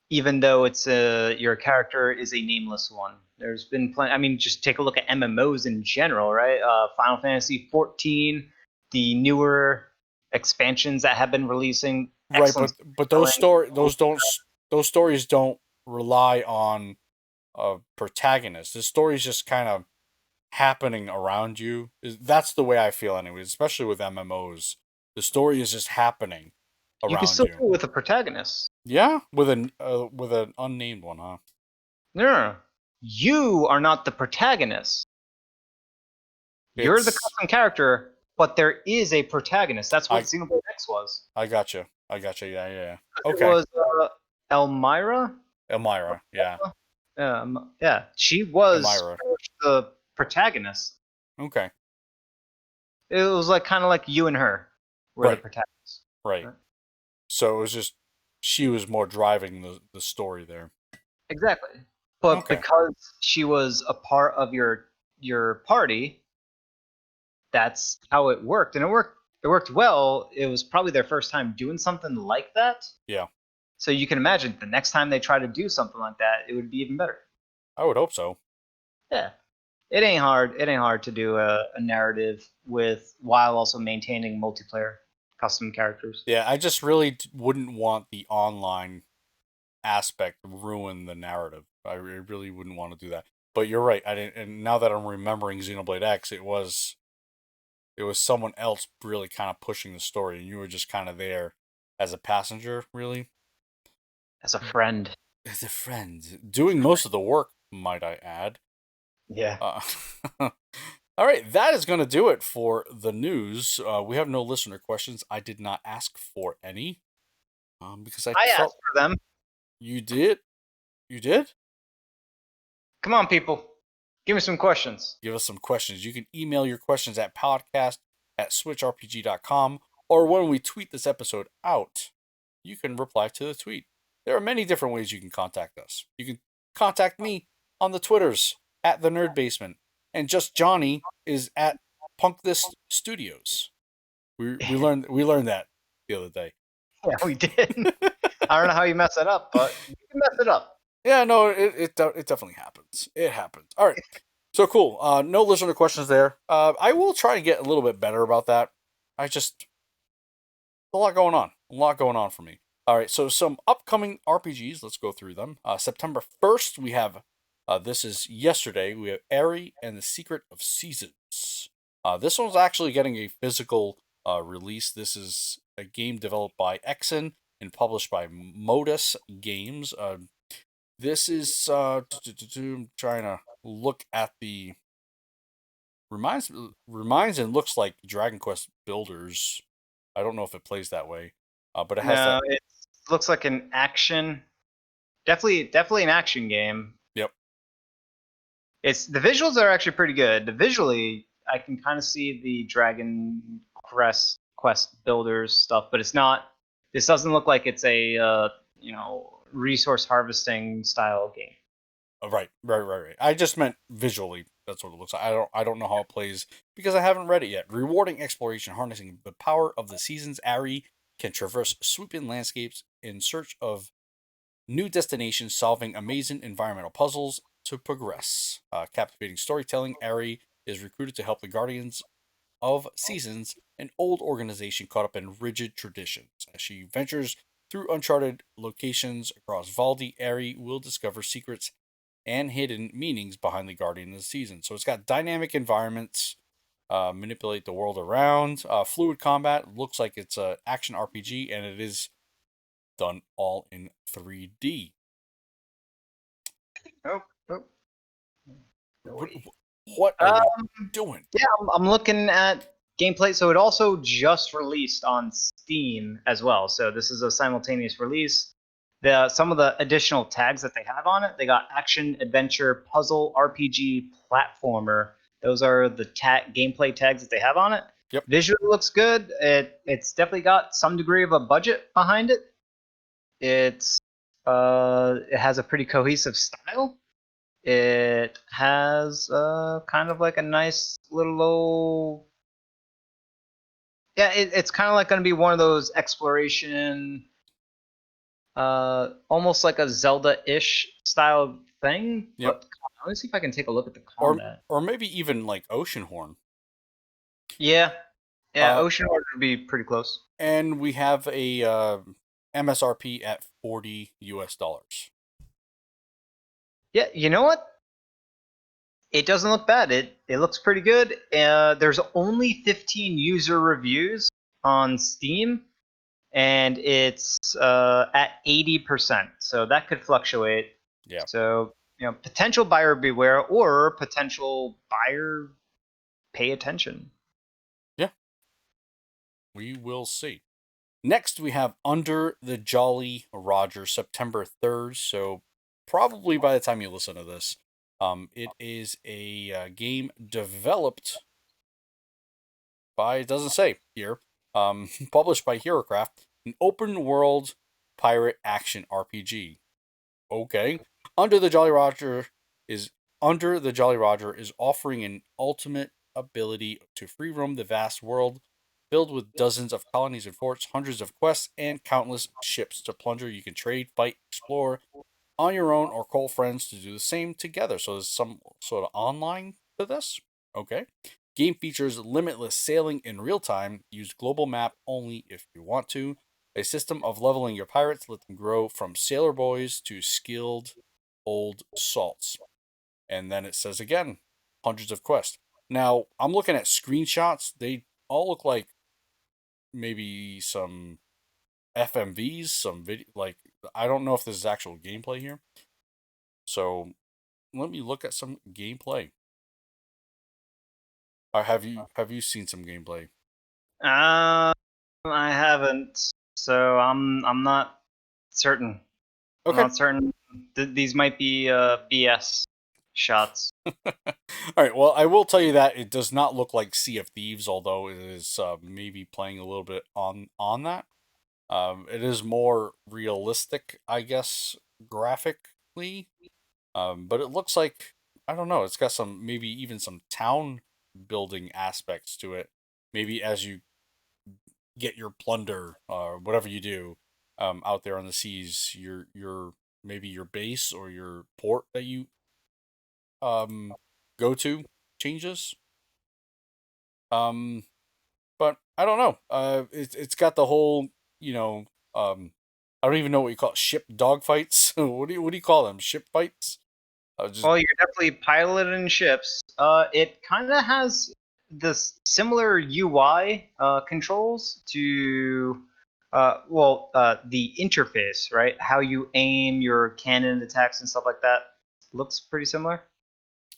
even though your character is a nameless one. There's been plenty. I mean, just take a look at MMOs in general, right? Final Fantasy 14, the newer expansions that have been releasing, Right, excellent but storytelling. those stories don't rely on a protagonist. The story's just kind of happening around you. That's the way I feel, anyways. Especially with MMOs, the story is just happening You can around still you. do it with a protagonist. Yeah, with an unnamed one, huh? No, no, no. You are not the protagonist. You're the It's custom character, but there is a protagonist. That's what I Xenoblade X was. I gotcha. I gotcha. Yeah, yeah, yeah. It Okay, was Elmira. Elmira. Yeah, Yeah, she was Elmira. the protagonist. Okay, It was like kind of like you and her were the right, protagonists. right. Right? So it was just she was more driving the story there. Exactly. But Okay. because she was a part of your party, that's how it worked, and it worked well. It was probably their first time doing something like that. Yeah, So you can imagine the next time they try to do something like that, it would be even better. I would hope so. Yeah. It ain't hard. It ain't hard to do a narrative while also maintaining multiplayer custom characters. Yeah, I just really wouldn't want the online aspect to ruin the narrative. I really wouldn't want to do that. But you're right. I didn't. And now that I'm remembering Xenoblade X, it was someone else really kind of pushing the story, and you were just kind of there as a passenger, really, As a friend. as a friend, doing most of the work. Might I add? Yeah. Uh, all right, that is going to do it for the news. We have no listener questions. I did not ask for any. Because I I felt asked for them. you did. You did? Come on, people. Give me some questions. Give us some questions. You can email your questions at podcast@switchrpg.com, or when we tweet this episode out, you can reply to the tweet. There are many different ways you can contact us. You can contact me on the Twitters at the Nerd Basement, and just Jonny is at Punk This Studios. We learned that the other day. Yeah, we did. I don't know how you mess it up, but you can mess it up. Yeah, no, it definitely happens. It happens. All right. So cool. No listener questions there. I will try to get a little bit better about that. I just a lot going on. A lot going on for me. All right. So some upcoming RPGs. Let's go through them. September 1st, we have. This is yesterday. We have Airy and the Secret of Seasons. This one's actually getting a physical release. This is a game developed by Exon and published by Modus Games. This is I'm trying to look at the reminds and looks like Dragon Quest Builders. I don't know if it plays that way, but it has that. No, it looks like an action. Definitely an action game. Yep. It's the visuals are actually pretty good. The visually, I can kind of see the Dragon Quest builders stuff, but it's not. This doesn't look like it's a resource harvesting style game. Right. I just meant visually. That's what it looks like. I don't know how it plays because I haven't read it yet. Rewarding exploration, harnessing the power of the seasons. Ari can traverse sweeping landscapes in search of new destinations, solving amazing environmental puzzles to progress. Captivating storytelling. Ari is recruited to help the Guardians of Seasons, an old organization caught up in rigid traditions. As she ventures through uncharted locations across Valdi, Ari will discover secrets and hidden meanings behind the Guardian of the Season. So it's got dynamic environments, manipulate the world around, fluid combat. Looks like it's an action RPG, and it is done all in 3D. Oh, oh. What, what are we doing? Yeah, I'm looking at gameplay. So it also just released on Steam as well. So this is a simultaneous release. Some of the additional tags that they have on it, they got action, adventure, puzzle, RPG, platformer. Those are the gameplay tags that they have on it. Yep. Visually looks good. It's definitely got some degree of a budget behind it. It has a pretty cohesive style. It has kind of like a nice little old. Yeah, it's kind of like going to be one of those exploration, almost like a Zelda-ish style thing. Yep. But let me see if I can take a look at the Or combat. or maybe even like Oceanhorn. Yeah, Ocean Order would be pretty close. And we have a MSRP at $40. Yeah, you know what? It doesn't look bad. It looks pretty good. There's only 15 user reviews on Steam, and it's at 80%. So that could fluctuate. Yeah. So potential buyer beware or potential buyer pay attention. Yeah. We will see. Next, we have Under the Jolly Roger, September 3rd. So probably by the time you listen to this, it is a game developed by, it doesn't say here, published by HeroCraft, an open world pirate action RPG. Okay. Under the Jolly Roger is offering an ultimate ability to free roam the vast world filled with dozens of colonies and forts, hundreds of quests, and countless ships to plunder. You can trade, fight, explore on your own, or call friends to do the same together. So there's some sort of online to this. Okay. Game features limitless sailing in real time. Use global map only if you want to. A system of leveling your pirates, let them grow from sailor boys to skilled old salts. And then it says again, hundreds of quests. Now, I'm looking at screenshots. They all look like maybe some FMVs, some video. Like, I don't know if this is actual gameplay here. So let me look at some gameplay. Or have you seen some gameplay? I haven't So I'm not certain. I'm Okay. not certain. These might be BS shots. All right. Well, I will tell you that it does not look like Sea of Thieves, although it is maybe playing a little bit on that. It is more realistic, I guess, graphically. But it looks like I don't know. It's got some maybe even some town building aspects to it. Maybe as you get your plunder or whatever you do out there on the seas, your maybe your base or your port that you um go to changes. Um, but I don't know. It's got the whole you know I don't even know what you call it, ship dogfights. What do you call them? Ship fights? Just Well, you're definitely piloting ships. It kind of has this similar UI controls to, the interface, right? How you aim your cannon attacks and stuff like that looks pretty similar.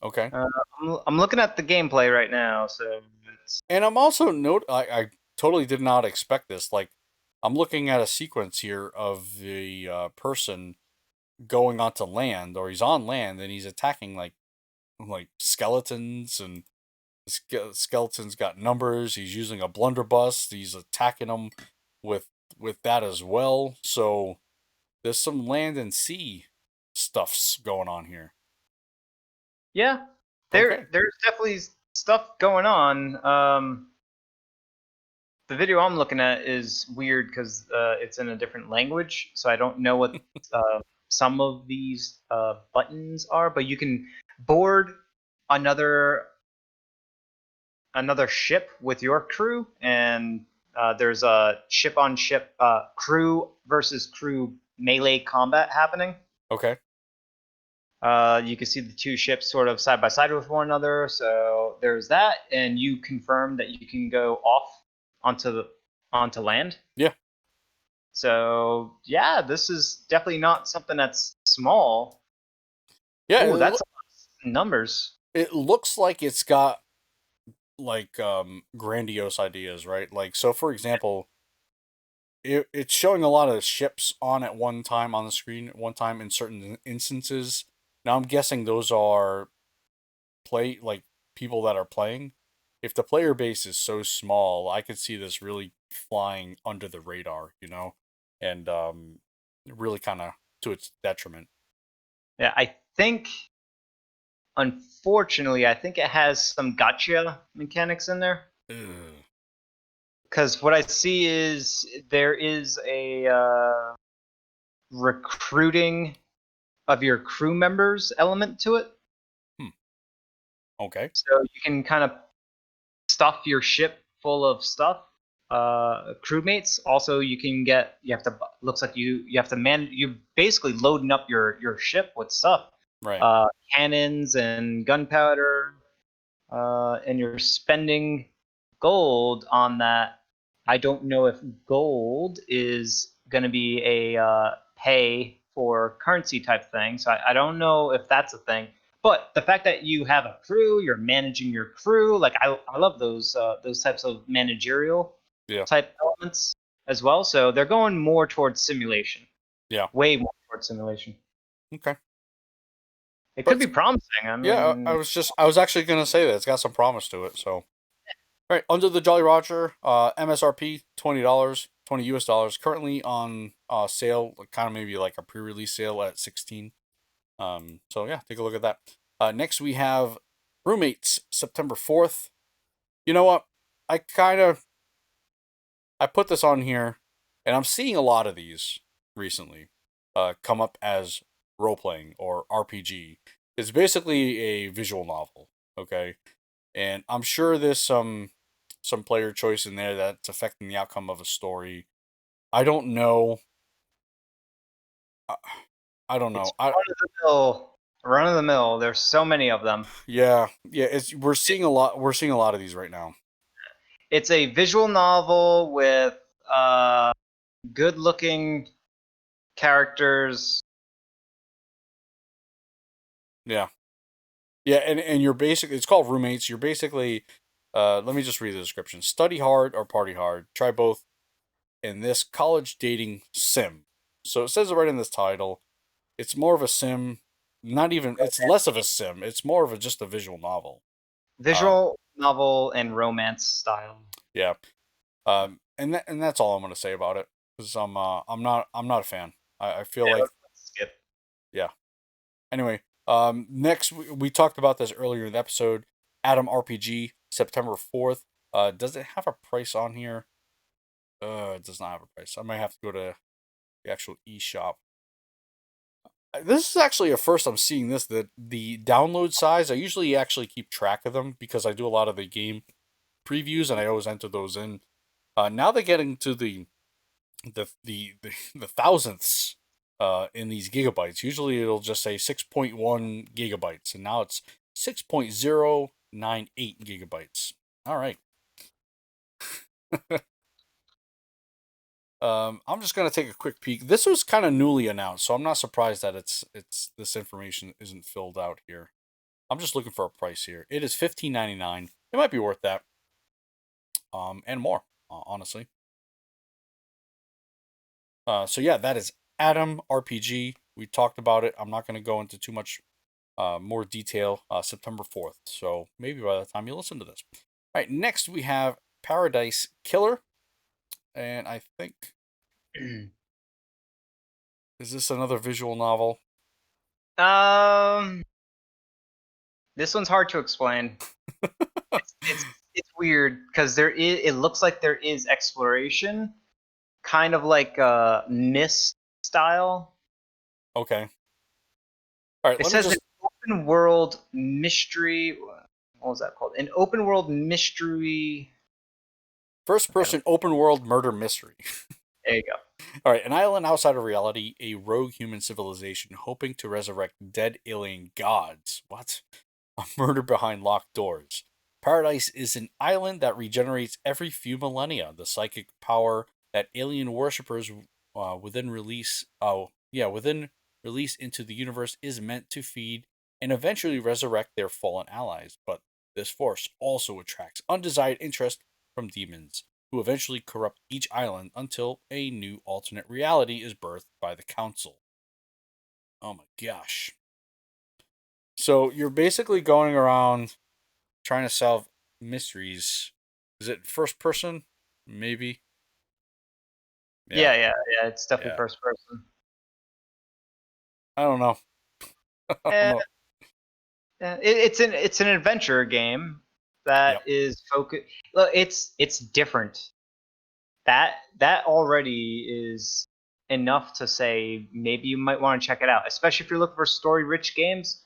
okay. Uh, I'm looking at the gameplay right now, so it's And I'm also I totally did not expect this. Like, I'm looking at a sequence here of the person going onto land, or he's on land, and he's attacking like skeletons, and skeletons got numbers. He's using a blunderbuss. He's attacking them with with that as well. So there's some land and sea stuffs going on here. yeah. Okay. There's definitely stuff going on. The video I'm looking at is weird because it's in a different language, so I don't know what some of these buttons are. But you can board another another ship with your crew, and there's a ship on ship crew versus crew melee combat happening. Okay. You can see the two ships sort of side by side with one another. So there's that, and you confirm that you can go off onto the onto land. Yeah. So yeah, this is definitely not something that's small. Yeah. Oh, that's a lot of numbers. It looks like it's got like grandiose ideas, right? Like, so for example, it's showing a lot of ships on at one time on the screen at one time in certain instances. Now I'm guessing those are play like people that are playing. If the player base is so small, I could see this really flying under the radar, and really kind of to its detriment. Yeah, I think unfortunately, I think it has some gotcha mechanics in there. Ugh. Because what I see is there is a recruiting of your crew members element to it. Hmm. Okay. So you can kind of stuff your ship full of stuff. Crewmates. Also, you have to looks like you have to you basically loading up your ship with stuff, Right. cannons and gunpowder, and you're spending gold on that. I don't know if gold is going to be a pay for currency type thing, so I don't know if that's a thing. But the fact that you have a crew, you're managing your crew, like I love those types of managerial Yeah. type elements as well. So they're going more towards simulation, Yeah. way more towards simulation. Okay. It But could be promising. I yeah, I mean, was just I was actually gonna say that it's got some promise to it. So, all right, under the Jolly Roger, MSRP $20, 20 US dollars, currently on sale, like, kind of maybe like a pre-release sale at 16. So yeah, take a look at that. Next we have Roommates, September 4th. You know what? I kind of I put this on here, and I'm seeing a lot of these recently come up as role playing or RPG. It's basically a visual novel, okay? And I'm sure there's some player choice in there that's affecting the outcome of a story. I don't know. I, I don't it's know. I run of the mill. Run of the mill. There's so many of them. yeah. It's we're seeing a lot. We're seeing a lot of these right now. It's a visual novel with good-looking characters. Yeah, yeah. And you're basically it's called Roommates. You're basically let me just read the description. Study hard or party hard. Try both. in this college dating sim. So it says it right in this title. It's more of a sim, not even. It's less of a sim. It's more of just a visual novel. Um, Visual novel and romance style. yeah. And that's all I'm gonna say about it because I'm not a fan. I feel Yeah, like let's skip. yeah. Anyway, next we talked about this earlier in the episode. Adam RPG, September 4th. Does it have a price on here? It does not have a price. I might have to go to the actual eShop. This is actually a first I'm seeing this. The download size. I usually actually keep track of them because I do a lot of the game previews and I always enter those in. Now they're getting to the thousandths in these gigabytes. Usually it'll just say 6.1 gigabytes, and now it's 6.098 gigabytes. All right. I'm just gonna take a quick peek. This was kind of newly announced, so I'm not surprised that it's this information isn't filled out here. I'm just looking for a price here. It is $15.99. It might be worth that. And more, honestly. So yeah, that is Adam RPG. We talked about it. I'm not going to go into too much more detail. September 4th. So maybe by the time you listen to this. All right, next we have Paradise Killer, and I think is this another visual novel? um, this one's hard to explain. It's weird because there is. It looks like there is exploration, kind of like Mist style. Okay. All right, It let me says an just open world mystery. What was that called? An open world mystery. first Okay, person open world murder mystery. there you go. All right, an island outside of reality, a rogue human civilization hoping to resurrect dead alien gods. What? A murder behind locked doors. Paradise is an island that regenerates every few millennia. The psychic power that alien worshippers within release into the universe is meant to feed and eventually resurrect their fallen allies. But this force also attracts undesired interest from demons, who eventually corrupt each island until a new alternate reality is birthed by the council. Oh my gosh. So you're basically going around trying to solve mysteries. Is it first person? Maybe. Yeah. Yeah. It's definitely Yeah. first person. I don't know. I don't Eh, know. it's an adventure game that Yep. is focused. Look, it's different. That already is enough to say maybe you might want to check it out, especially if you're looking for story-rich games.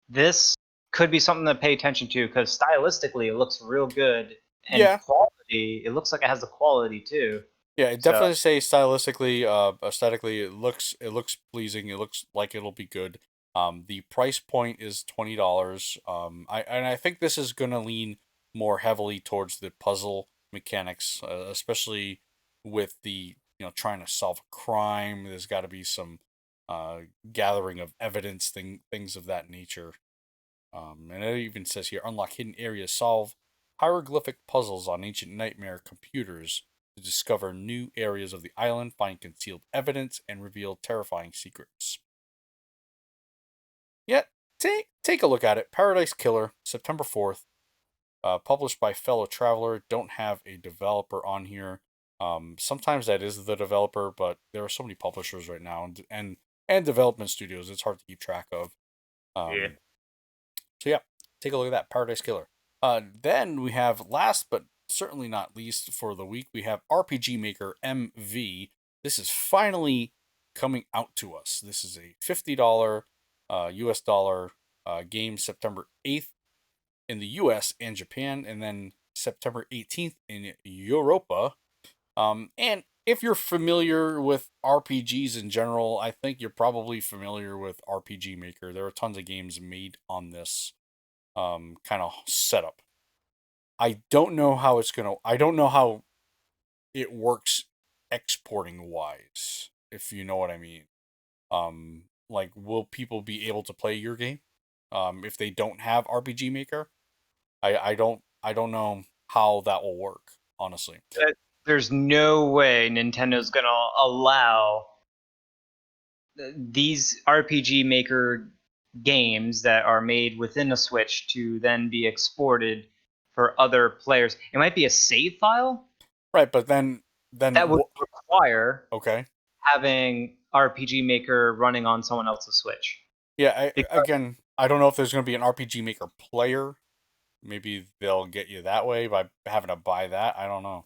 This could be something to pay attention to because stylistically it looks real good and Yeah. quality. It looks like it has the quality too. Yeah. It So definitely say stylistically, aesthetically, it looks pleasing. It looks like it'll be good. The price point is $20. I think this is gonna lean more heavily towards the puzzle mechanics, especially with the trying to solve a crime. There's got to be some uh gathering of evidence, things of that nature. And it even says here unlock hidden areas, solve hieroglyphic puzzles on ancient nightmare computers to discover new areas of the island, find concealed evidence, and reveal terrifying secrets. Yet, take a look at it. Paradise Killer, September 4th, published by Fellow Traveler. Don't have a developer on here. Sometimes that is the developer, but there are so many publishers right now and development studios. It's hard to keep track of. yeah. Um, So yeah, take a look at that Paradise Killer. Then we have last but certainly not least for the week, we have RPG Maker MV. This is finally coming out to us. This is a $50 US dollar game September 8th in the US and Japan, and then September 18th in Europa. And if you're familiar with RPGs in general, I think you're probably familiar with RPG Maker. There are tons of games made on this kind of setup. I don't know how it works exporting wise, if you know what I mean. Like will people be able to play your game if they don't have RPG Maker? I don't know how that will work, honestly. there's no way Nintendo's gonna allow these RPG Maker games that are made within a Switch to then be exported for other players. It might be a save file Right, but then that would require okay. having RPG Maker running on someone else's Switch. Yeah, Because again, I don't know if there's going to be an RPG Maker player. Maybe they'll get you that way by having to buy that. I don't know.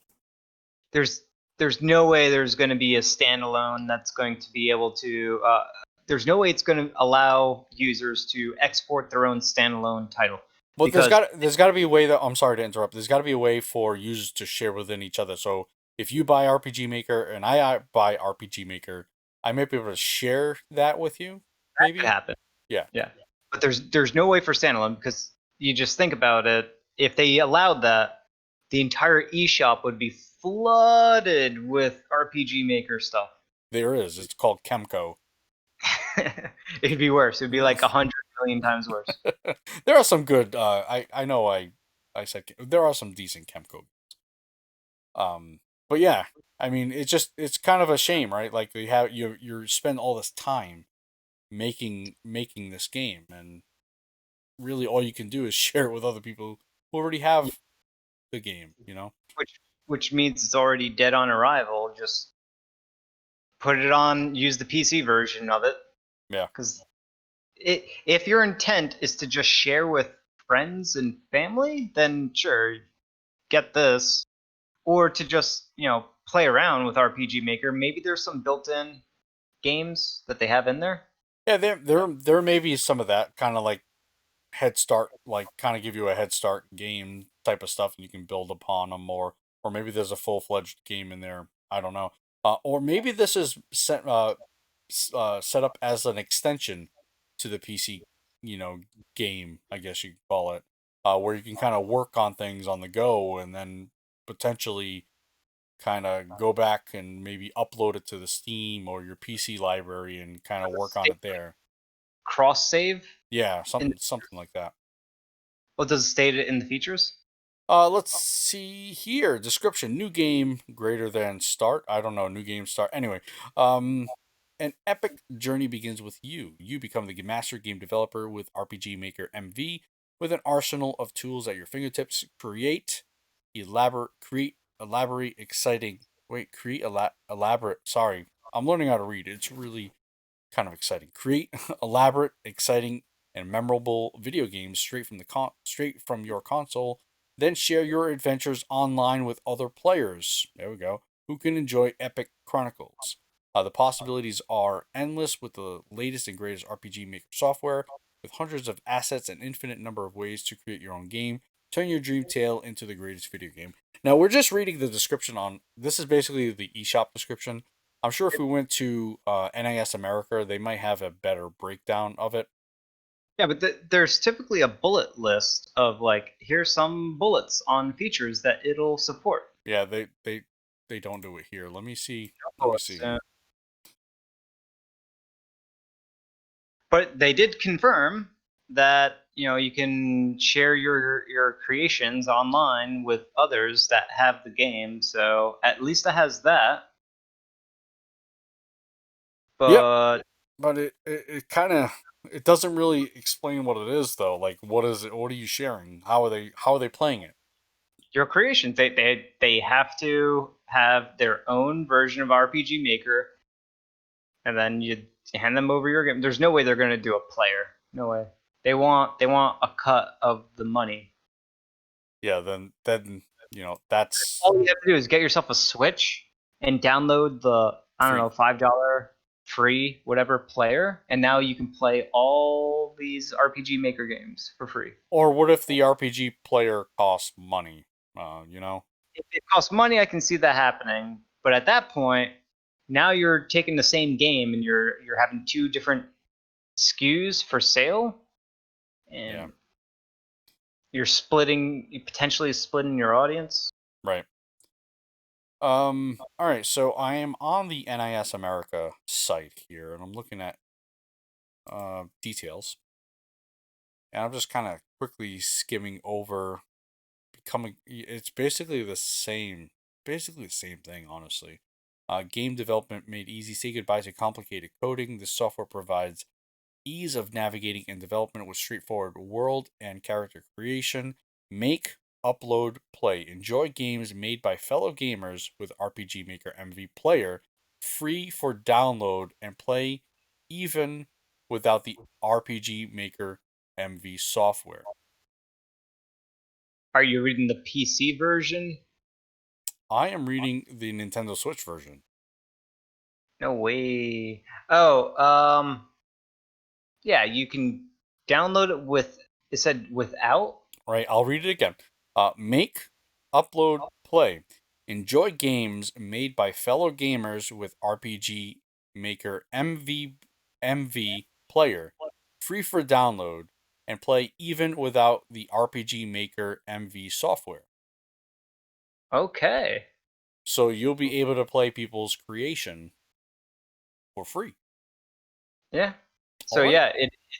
there's there's no way there's going to be a standalone that's going to be able to. There's no way it's going to allow users to export their own standalone title But because there's got to be a way that I'm sorry to interrupt. There's got to be a way for users to share within each other. So if you buy RPG Maker and I buy RPG Maker, I might be able to share that with you. that could Maybe. happen. Yeah. Yeah, but there's no way for standalone because you just think about it. If they allowed that, the entire eShop would be flooded with RPG Maker stuff. There is. It's called Chemco. It'd be worse. It'd be like 100 million times worse. There are some good. I know. I said there are some decent Chemco. But yeah, I mean, it's kind of a shame, right? Like you spend all this time making this game, and really all you can do is share it with other people who already have the game. You know? Which which means it's already dead on arrival. Just put it on. Use the PC version of it Yeah. because if your intent is to just share with friends and family, then sure, get this. Or to just play around with RPG Maker. Maybe there's some built-in games that they have in there. Yeah. There may be some of that kind of like head start, like kind of give you a head start game type of stuff, and you can build upon them more. Or maybe there's a full fledged game in there. I don't know. Or maybe this is set up as an extension to the PC, you know, game. I guess you could call it, where you can kind of work on things on the go, and then potentially kind of go back and maybe upload it to the Steam or your PC library and kind of work on it there. Cross save. Yeah, In something like that. what does it state in the features? Let's see here. Description: New game greater than start. I don't know. New game start. Anyway, um, an epic journey begins with you. You become the master game developer with RPG Maker MV, with an arsenal of tools at your fingertips. Elaborate, exciting. Wait, elaborate. Sorry, I'm learning how to read. It's really kind of exciting. Create elaborate, exciting, and memorable video games straight from your console. Then share your adventures online with other players. There we go. Who can enjoy epic chronicles. The possibilities are endless with the latest and greatest RPG Maker software, with hundreds of assets and infinite number of ways to create your own game. Turn your dream tale into the greatest video game. Now we're just reading the description on. This is basically the eShop description. I'm sure if we went to NIS America, they might have a better breakdown of it. Yeah, but there's typically a bullet list of like here's some bullets on features that it'll support. Yeah, they don't do it here. Let me see. Let me Bullets, see. but they did confirm that you can share your creations online with others that have the game. So at least it has that. Yep, But but it kind of it doesn't really explain what it is though. Like what is it? What are you sharing? How are they playing it? your creations, they have to have their own version of RPG Maker, and then you hand them over your game. There's no way they're going to do a player. No way. They want a cut of the money. Yeah, then that's All you have to do is get yourself a Switch and download the I don't free. know $5 free whatever player, and now you can play all these RPG Maker games for free. Or what if the RPG player costs money? You know. If it costs money, I can see that happening. But at that point, now you're taking the same game and you're having two different SKUs for sale, Yeah. and you're potentially splitting your audience. Right. All right. So I am on the NIS America site here, and I'm looking at details, and I'm just kind of quickly skimming over. Becoming, it's basically the same. basically the same thing, honestly. Game development made easy. Say goodbye to complicated coding. This software provides ease of navigating and development with straightforward world and character creation. Make, upload, play. Enjoy games made by fellow gamers with RPG Maker MV Player, free for download and play even without the RPG Maker MV software. Are you reading the PC version? I am reading the Nintendo Switch version. No way. Oh, yeah, you can download it with. It said without. Right, I'll read it again. Make, upload, play. Enjoy games made by fellow gamers with RPG Maker MV Player, free for download, and play even without the RPG Maker MV software. Okay. So you'll be able to play people's creation for free. Yeah. So All right. yeah,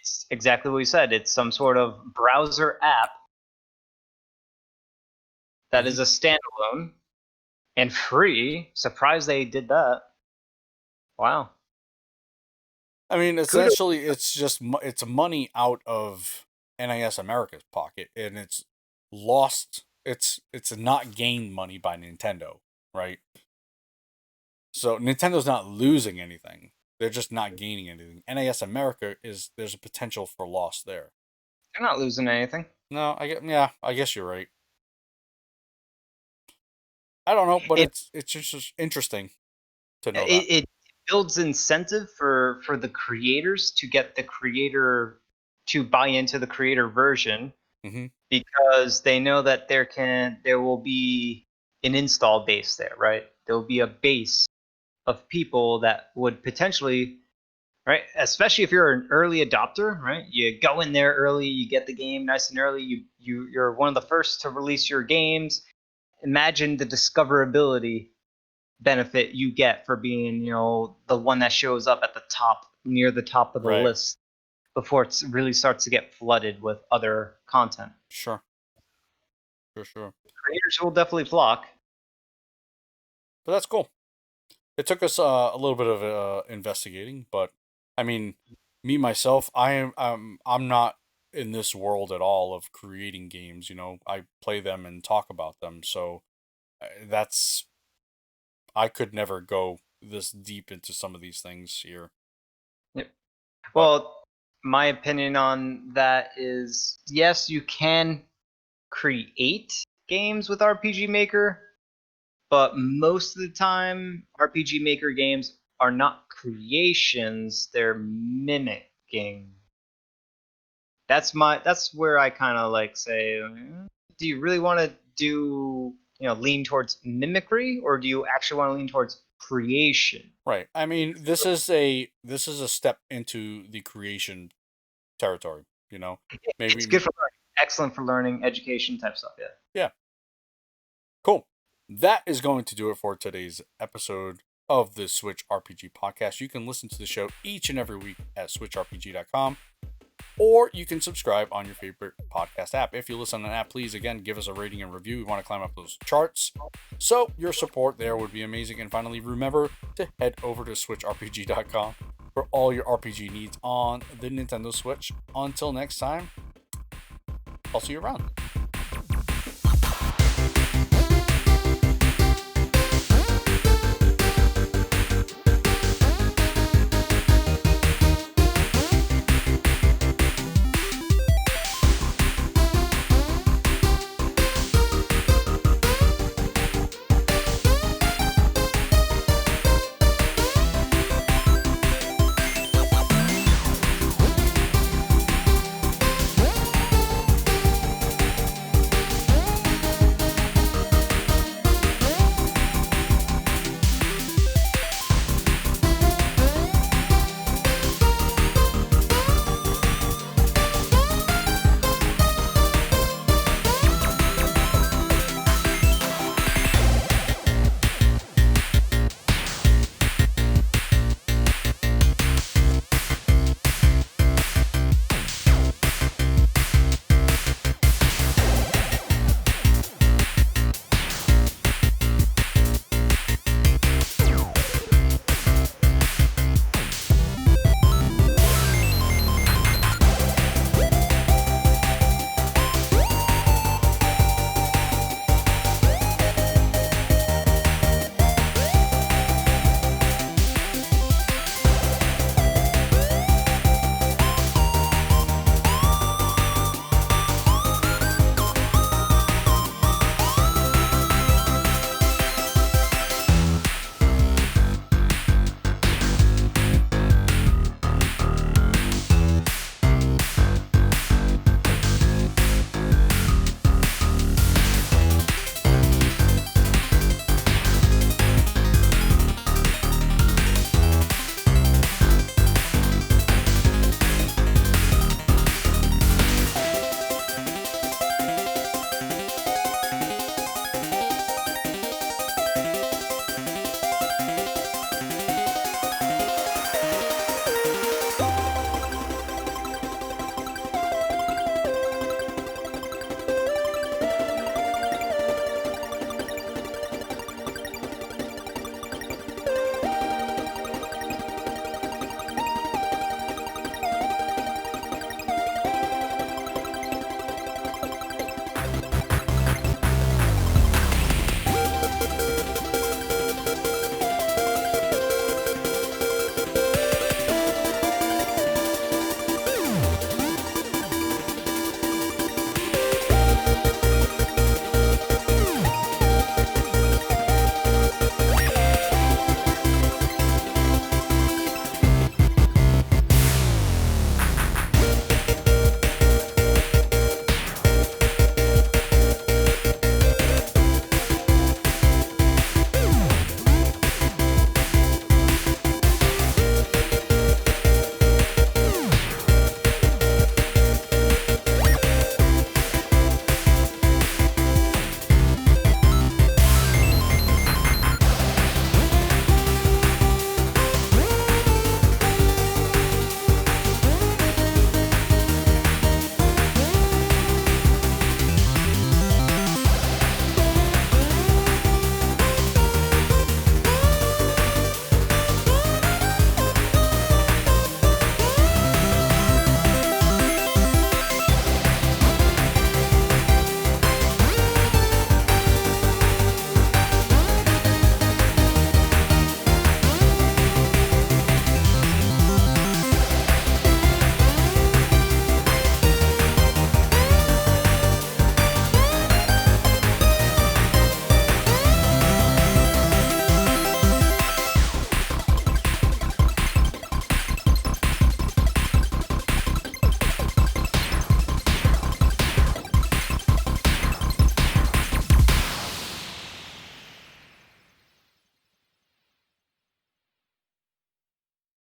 it's exactly what you said. It's some sort of browser app that is a standalone and free. Surprised they did that. Wow. I mean, Kudos. essentially, it's just it's money out of NIS America's pocket, and it's lost. It's not gained money by Nintendo, right? So Nintendo's not losing anything; they're just not gaining anything. NIS America is there's a potential for loss there. They're not losing anything. No, I guess you're right. I don't know, but It it's just interesting to know that. it builds incentive for the creators to get the creator to buy into the creator version Mm-hmm. because they know that there will be an install base there, right? There will be a base of people that would potentially, right, especially if you're an early adopter, right? You go in there early, you get the game nice and early, you're one of the first to release your games. Imagine the discoverability benefit you get for being, the one that shows up at the top, near the top of the Right. list before it really starts to get flooded with other content. Sure. Sure. Creators will definitely flock. But that's cool. It took us a little bit of investigating, but I mean, me myself, I'm not in this world at all of creating games. You know, I play them and talk about them, so that's I could never go this deep into some of these things here. Yep. But Well, my opinion on that is yes, you can create games with RPG Maker, but most of the time, RPG Maker games are not creations, they're mimicking. That's where I kind of like say, do you really want to do, lean towards mimicry, or do you actually want to lean towards creation? right, I mean, this is a step into the creation territory. You know, It's maybe good for learning, excellent for learning, education type stuff. Yeah. yeah. Cool. That is going to do it for today's episode of the Switch RPG podcast. You can listen to the show each and every week at switchrpg.com, or you can subscribe on your favorite podcast app. If you listen on an app, please again give us a rating and review. We want to climb up those charts, so your support there would be amazing. And finally, remember to head over to switchrpg.com for all your RPG needs on the Nintendo Switch. Until next time, I'll see you around.